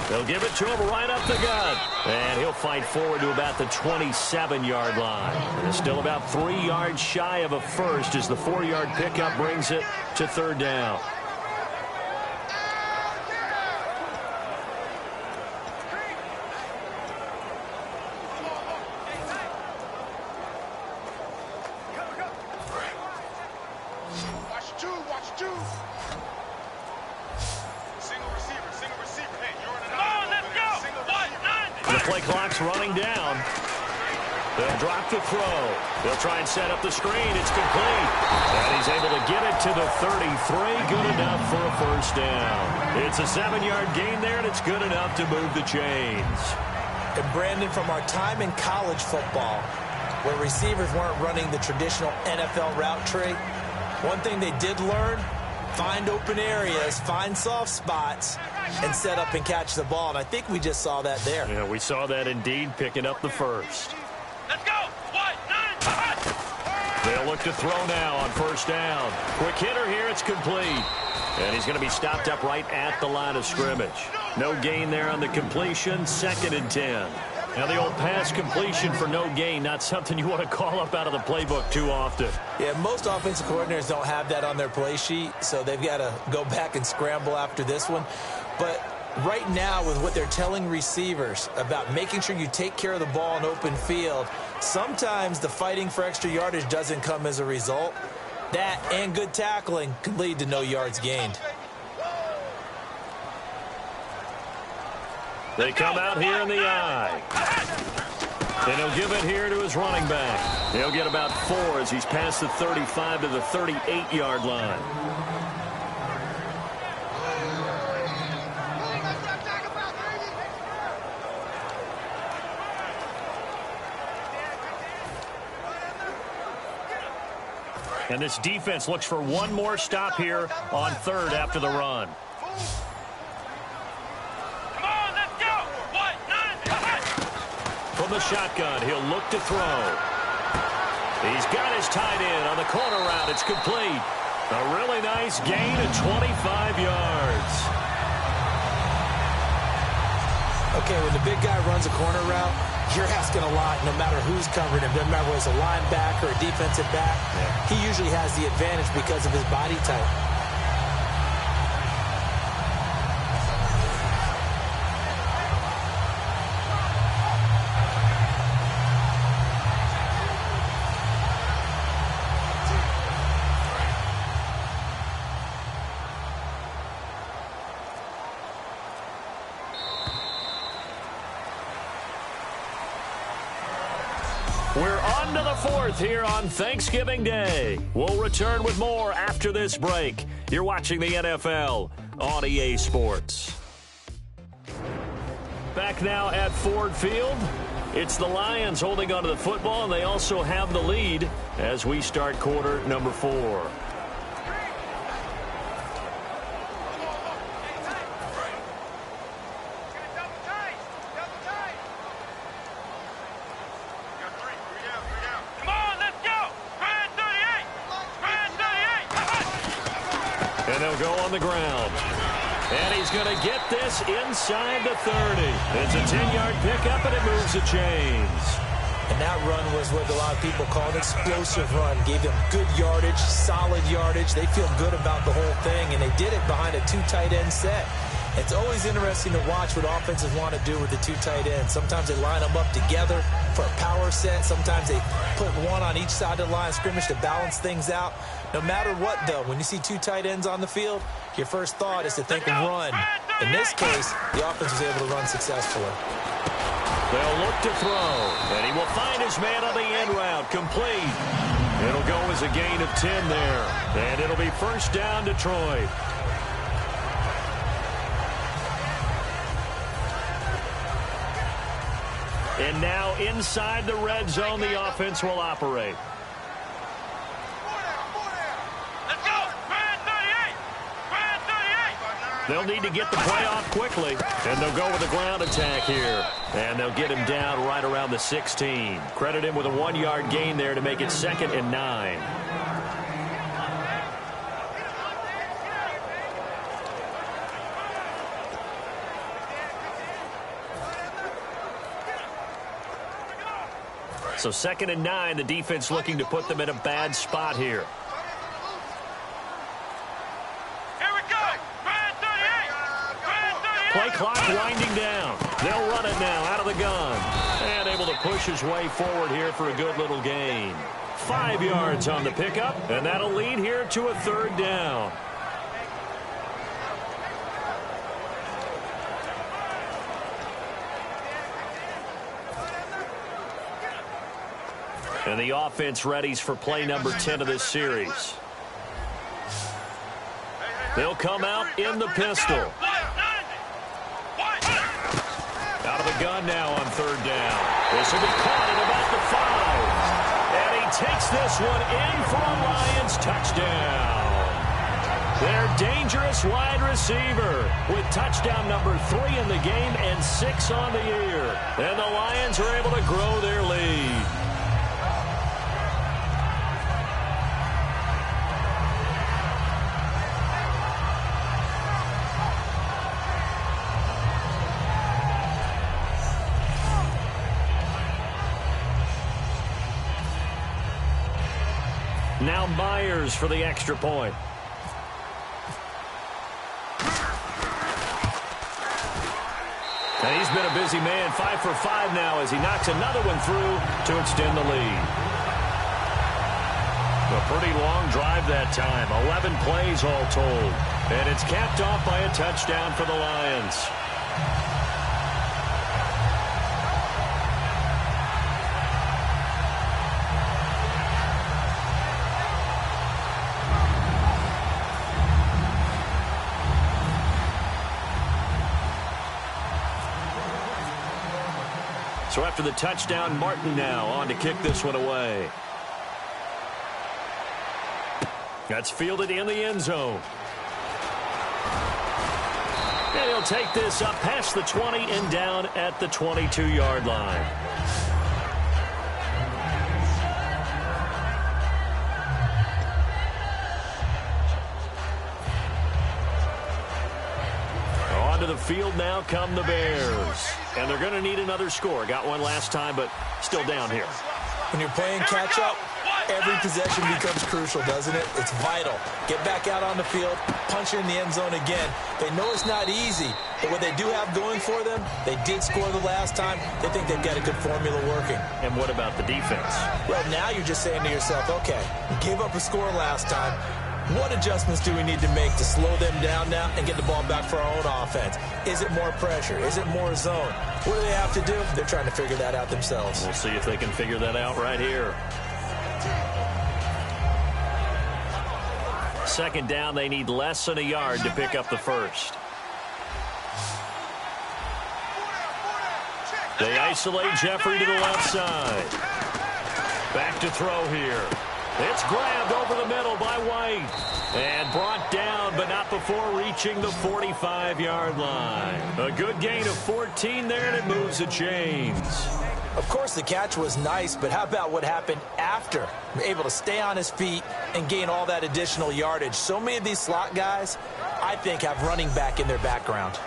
S3: They'll give it to him right up the gut. And he'll fight forward to about the 27-yard line. And it's still about 3 yards shy of a first as the 4-yard pickup brings it to 3rd down. The play clock's running down. They'll drop the throw. They'll try and set up the screen. It's complete. And he's able to get it to the 33. Good enough for a first down. It's a 7-yard gain there, and it's good enough to move the chains.
S4: And Brandon, from our time in college football, where receivers weren't running the traditional NFL route tree, one thing they did learn, find open areas, find soft spots, and set up and catch the ball. And I think we just saw that there.
S3: Yeah, we saw that indeed, picking up the first.
S6: Let's go. 1, 9,
S3: They'll look to throw now on first down. Quick hitter here. It's complete. And he's going to be stopped up right at the line of scrimmage. No gain there on the completion. 2nd and 10. Now, the old pass completion for no gain, not something you want to call up out of the playbook too often.
S4: Yeah, most offensive coordinators don't have that on their play sheet, so they've got to go back and scramble after this one. But right now, with what they're telling receivers about making sure you take care of the ball in open field, sometimes the fighting for extra yardage doesn't come as a result. That and good tackling could lead to no yards gained.
S3: They come out here in the eye. And he'll give it here to his running back. He'll get about 4 as he's past the 35 to the 38-yard line. And this defense looks for one more stop here on 3rd after the run. From the shotgun, he'll look to throw. He's got his tight end on the corner route. It's complete. A really nice gain of 25 yards.
S4: Okay, when the big guy runs a corner route, you're asking a lot no matter who's covering him. Doesn't matter whether it's a linebacker or a defensive back. He usually has the advantage because of his body type.
S3: We're on to the 4th here on Thanksgiving Day. We'll return with more after this break. You're watching the NFL on EA Sports. Back now at Ford Field. It's the Lions holding onto the football, and they also have the lead as we start quarter number 4. And they'll go on the ground. And he's going to get this inside the 30. It's a 10-yard pickup, and it moves the chains.
S4: And that run was what a lot of people call an explosive run. Gave them good yardage, solid yardage. They feel good about the whole thing, and they did it behind a 2 tight end set. It's always interesting to watch what offenses want to do with the 2 tight ends. Sometimes they line them up together for a power set. Sometimes they put one on each side of the line of scrimmage to balance things out. No matter what, though, when you see 2 tight ends on the field, your first thought is to think of run. In this case, the offense was able to run successfully.
S3: They'll look to throw, and he will find his man on the end route, complete. It'll go as a gain of 10 there, and it'll be first down Detroit. And now inside the red zone, the offense will operate.
S6: Let's go. Brand 38. Brand 38.
S3: They'll need to get the play off quickly, and they'll go with a ground attack here. And they'll get him down right around the 16. Credit him with a 1-yard gain there to make it 2nd and 9. So 2nd and 9, the defense looking to put them in a bad spot here.
S6: Here we go. Brand 38. Brand 38.
S3: Play clock winding down. They'll run it now out of the gun. And able to push his way forward here for a good little gain. 5 yards on the pickup, and that'll lead here to a 3rd down. And the offense readies for play number 10 of this series. They'll come out in the pistol. Out of the gun now on third down. This will be caught at about the 5. And he takes this one in for a Lions touchdown. Their dangerous wide receiver with touchdown number 3 in the game and 6 on the year. And the Lions are able to grow their lead. Now Myers for the extra point. And he's been a busy man, 5 for 5 now as he knocks another one through to extend the lead. A pretty long drive that time, 11 plays all told. And it's capped off by a touchdown for the Lions. So after the touchdown, Martin now on to kick this one away. That's fielded in the end zone. And he'll take this up past the 20 and down at the 22-yard line. To the field now come the Bears. And they're going to need another score. Got one last time, but still down here.
S4: When you're playing catch-up, every possession becomes crucial, doesn't it? It's vital. Get back out on the field, punch it in the end zone again. They know it's not easy, but what they do have going for them, they did score the last time. They think they've got a good formula working.
S3: And what about the defense?
S4: Well, now you're just saying to yourself, okay, we gave up a score last time. What adjustments do we need to make to slow them down now and get the ball back for our own offense? Is it more pressure? Is it more zone? What do they have to do? They're trying to figure that out themselves.
S3: We'll see if they can figure that out right here. Second down, they need less than a yard to pick up the first. They isolate Jeffrey to the left side. Back to throw here. It's grabbed over the middle by White. And brought down, but not before reaching the 45-yard line. A good gain of 14 there, and it moves the chains.
S4: Of course, the catch was nice, but how about what happened after? Able to stay on his feet and gain all that additional yardage. So many of these slot guys, I think, have running back in their background.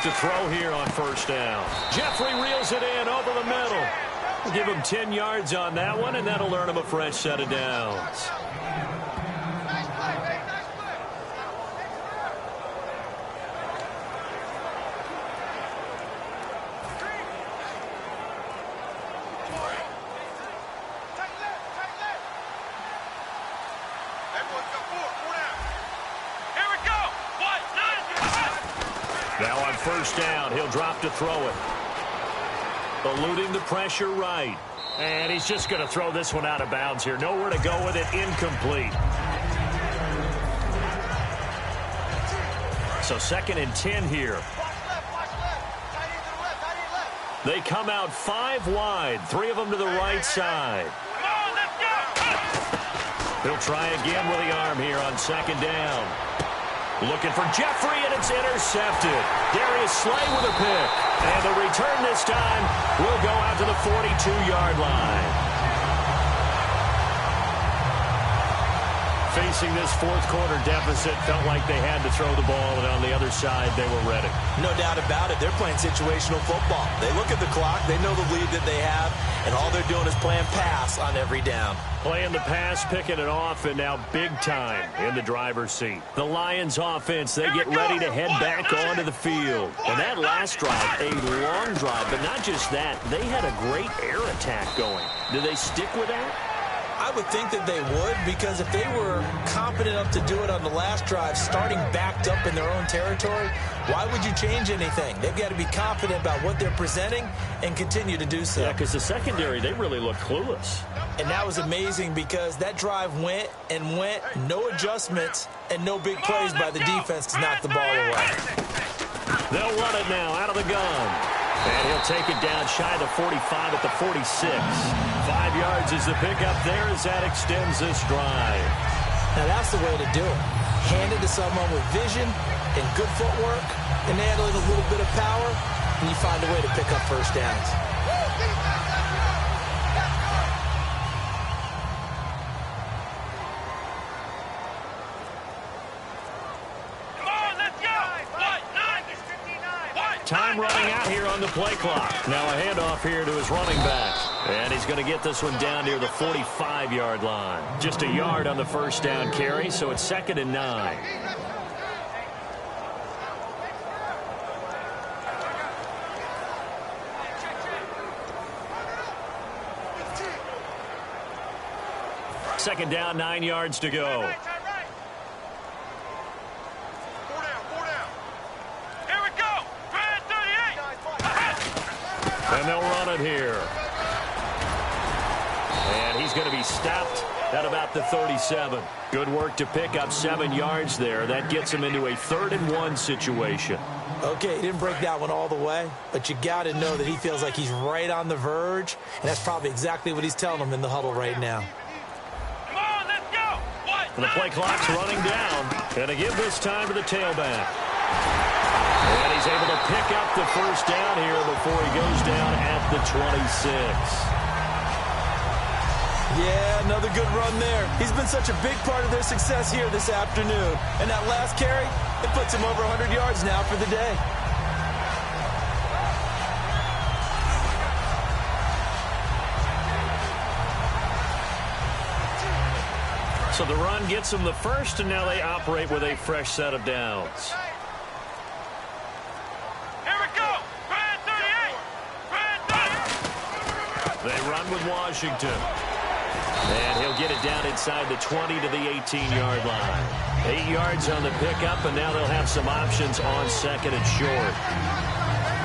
S3: To throw here on first down. Jeffrey reels it in over the middle. We'll give him 10 yards on that one, and that'll earn him a fresh set of downs. Now on first down, he'll drop to throw it. Eluding the pressure right. And he's just going to throw this one out of bounds here. Nowhere to go with it. Incomplete. So 2nd and 10 here. They come out 5 wide. 3 of them to the right side. He'll try again with the arm here on 2nd down. Looking for Jeffrey, and it's intercepted. Darius Slay with a pick. And the return this time will go out to the 42-yard line. Facing this fourth quarter deficit, felt like they had to throw the ball, and on the other side, they were ready.
S4: No doubt about it. They're playing situational football. They look at the clock, they know the lead that they have, and all they're doing is playing pass on every down.
S3: Playing the pass, picking it off, and now big time in the driver's seat. The Lions offense, they get ready to head back onto the field. And that last drive, a long drive, but not just that, they had a great air attack going. Do they stick with that?
S4: I would think that they would, because if they were confident enough to do it on the last drive, starting backed up in their own territory, why would you change anything? They've got to be confident about what they're presenting and continue to do so.
S3: Yeah, because the secondary, they really look clueless.
S4: And that was amazing because that drive went and went, no adjustments, and no big plays by the defense to knock the ball away.
S3: They'll run it now out of the gun. And he'll take it down shy of the 45 at the 46. 5 yards is the pickup there as that extends this drive.
S4: Now that's the way to do it. Hand it to someone with vision and good footwork and handling a little bit of power, and you find a way to pick up first downs.
S3: Time running out here on the play clock. Now a handoff here to his running back. And he's going to get this one down near the 45-yard line. Just a yard on the first down carry, so it's 2nd and 9. Second down, 9 yards to go. And they'll run it here. And he's going to be stopped at about the 37. Good work to pick up 7 yards there. That gets him into a 3rd and 1 situation.
S4: Okay, he didn't break that one all the way, but you got to know that he feels like he's right on the verge, and that's probably exactly what he's telling them in the huddle right now.
S6: Come on, let's go.
S3: And the play clock's running down. And to give this time to the tailback. And he's able to pick up the first down here before he goes down at the 26.
S4: Yeah, another good run there. He's been such a big part of their success here this afternoon. And that last carry, it puts him over 100 yards now for the day.
S3: So the run gets them the first, and now they operate with a fresh set of downs. They run with Washington. And he'll get it down inside the 20 to the 18-yard line. 8 yards on the pickup, and now they'll have some options on 2nd and short.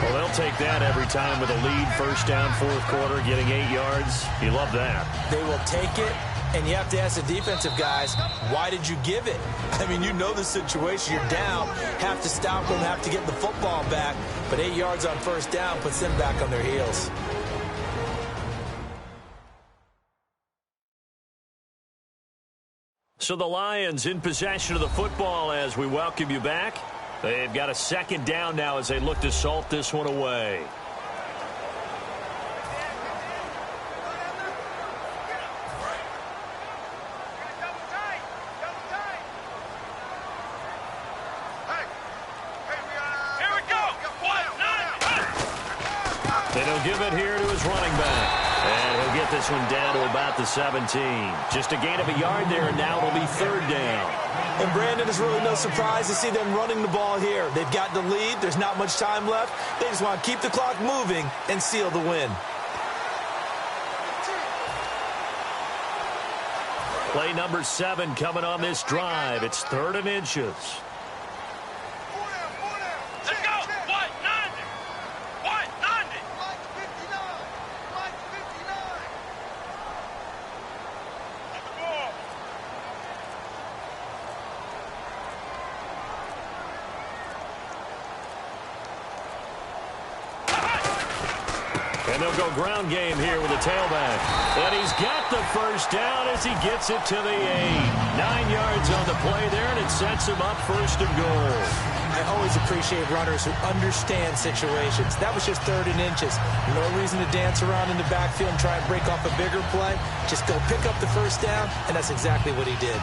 S3: Well, they'll take that every time with a lead. First down, fourth quarter, getting 8 yards. You love that.
S4: They will take it, and you have to ask the defensive guys, why did you give it? I mean, you know the situation. You're down, have to stop them, have to get the football back. But 8 yards on first down puts them back on their heels.
S3: So the Lions in possession of the football as we welcome you back. They've got a 2nd down now as they look to salt this one away.
S6: Here we go.
S3: Then he'll give it here to his running back. And he'll get this one down to about the 17. Just a gain of a yard there, and now it'll be 3rd down.
S4: And Brandon, is really no surprise to see them running the ball here. They've got the lead. There's not much time left. They just want to keep the clock moving and seal the win.
S3: Play number 7 coming on this drive. It's 3rd and inches.
S6: Let's go. What? 90. What? 90.
S3: And they'll go ground game here with the tailback. And he's got the first down as he gets it to the 8. 9 yards on the play there, and it sets him up 1st and goal.
S4: I always appreciate runners who understand situations. That was just 3rd and inches. No reason to dance around in the backfield and try and break off a bigger play. Just go pick up the first down, and that's exactly what he did.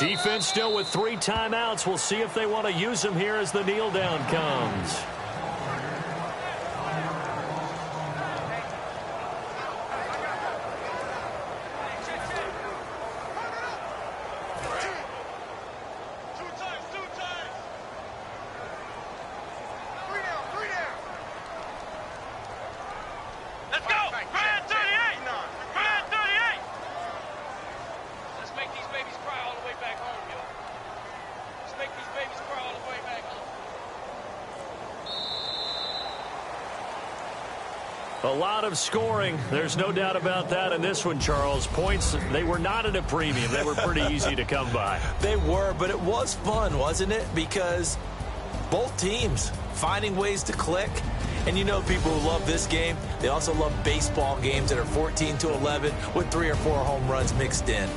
S3: Defense still with 3 timeouts. We'll see if they want to use them here as the kneel down comes. A lot of scoring. There's no doubt about that in this one, Charles. Points, they were not at a premium. They were pretty easy to come by.
S4: They were, but it was fun, wasn't it? Because both teams finding ways to click. And you know people who love this game, they also love baseball games that are 14-11 with 3 or 4 home runs mixed in.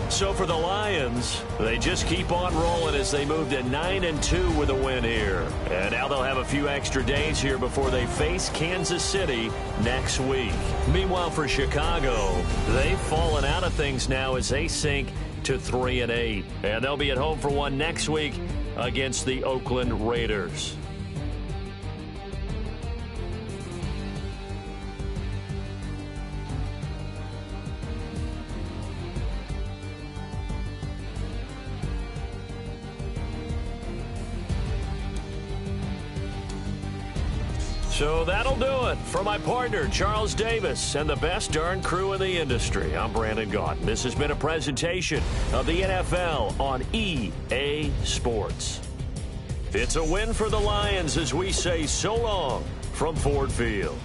S3: So for the Lions, they just keep on rolling as they move to 9-2 with a win here. And now they'll have a few extra days here before they face Kansas City next week. Meanwhile, for Chicago, they've fallen out of things now as they sink to 3-8. And they'll be at home for one next week against the Oakland Raiders. So that'll do it. For my partner, Charles Davis, and the best darn crew in the industry, I'm Brandon Gaudin. This has been a presentation of the NFL on EA Sports. It's a win for the Lions as we say so long from Ford Field.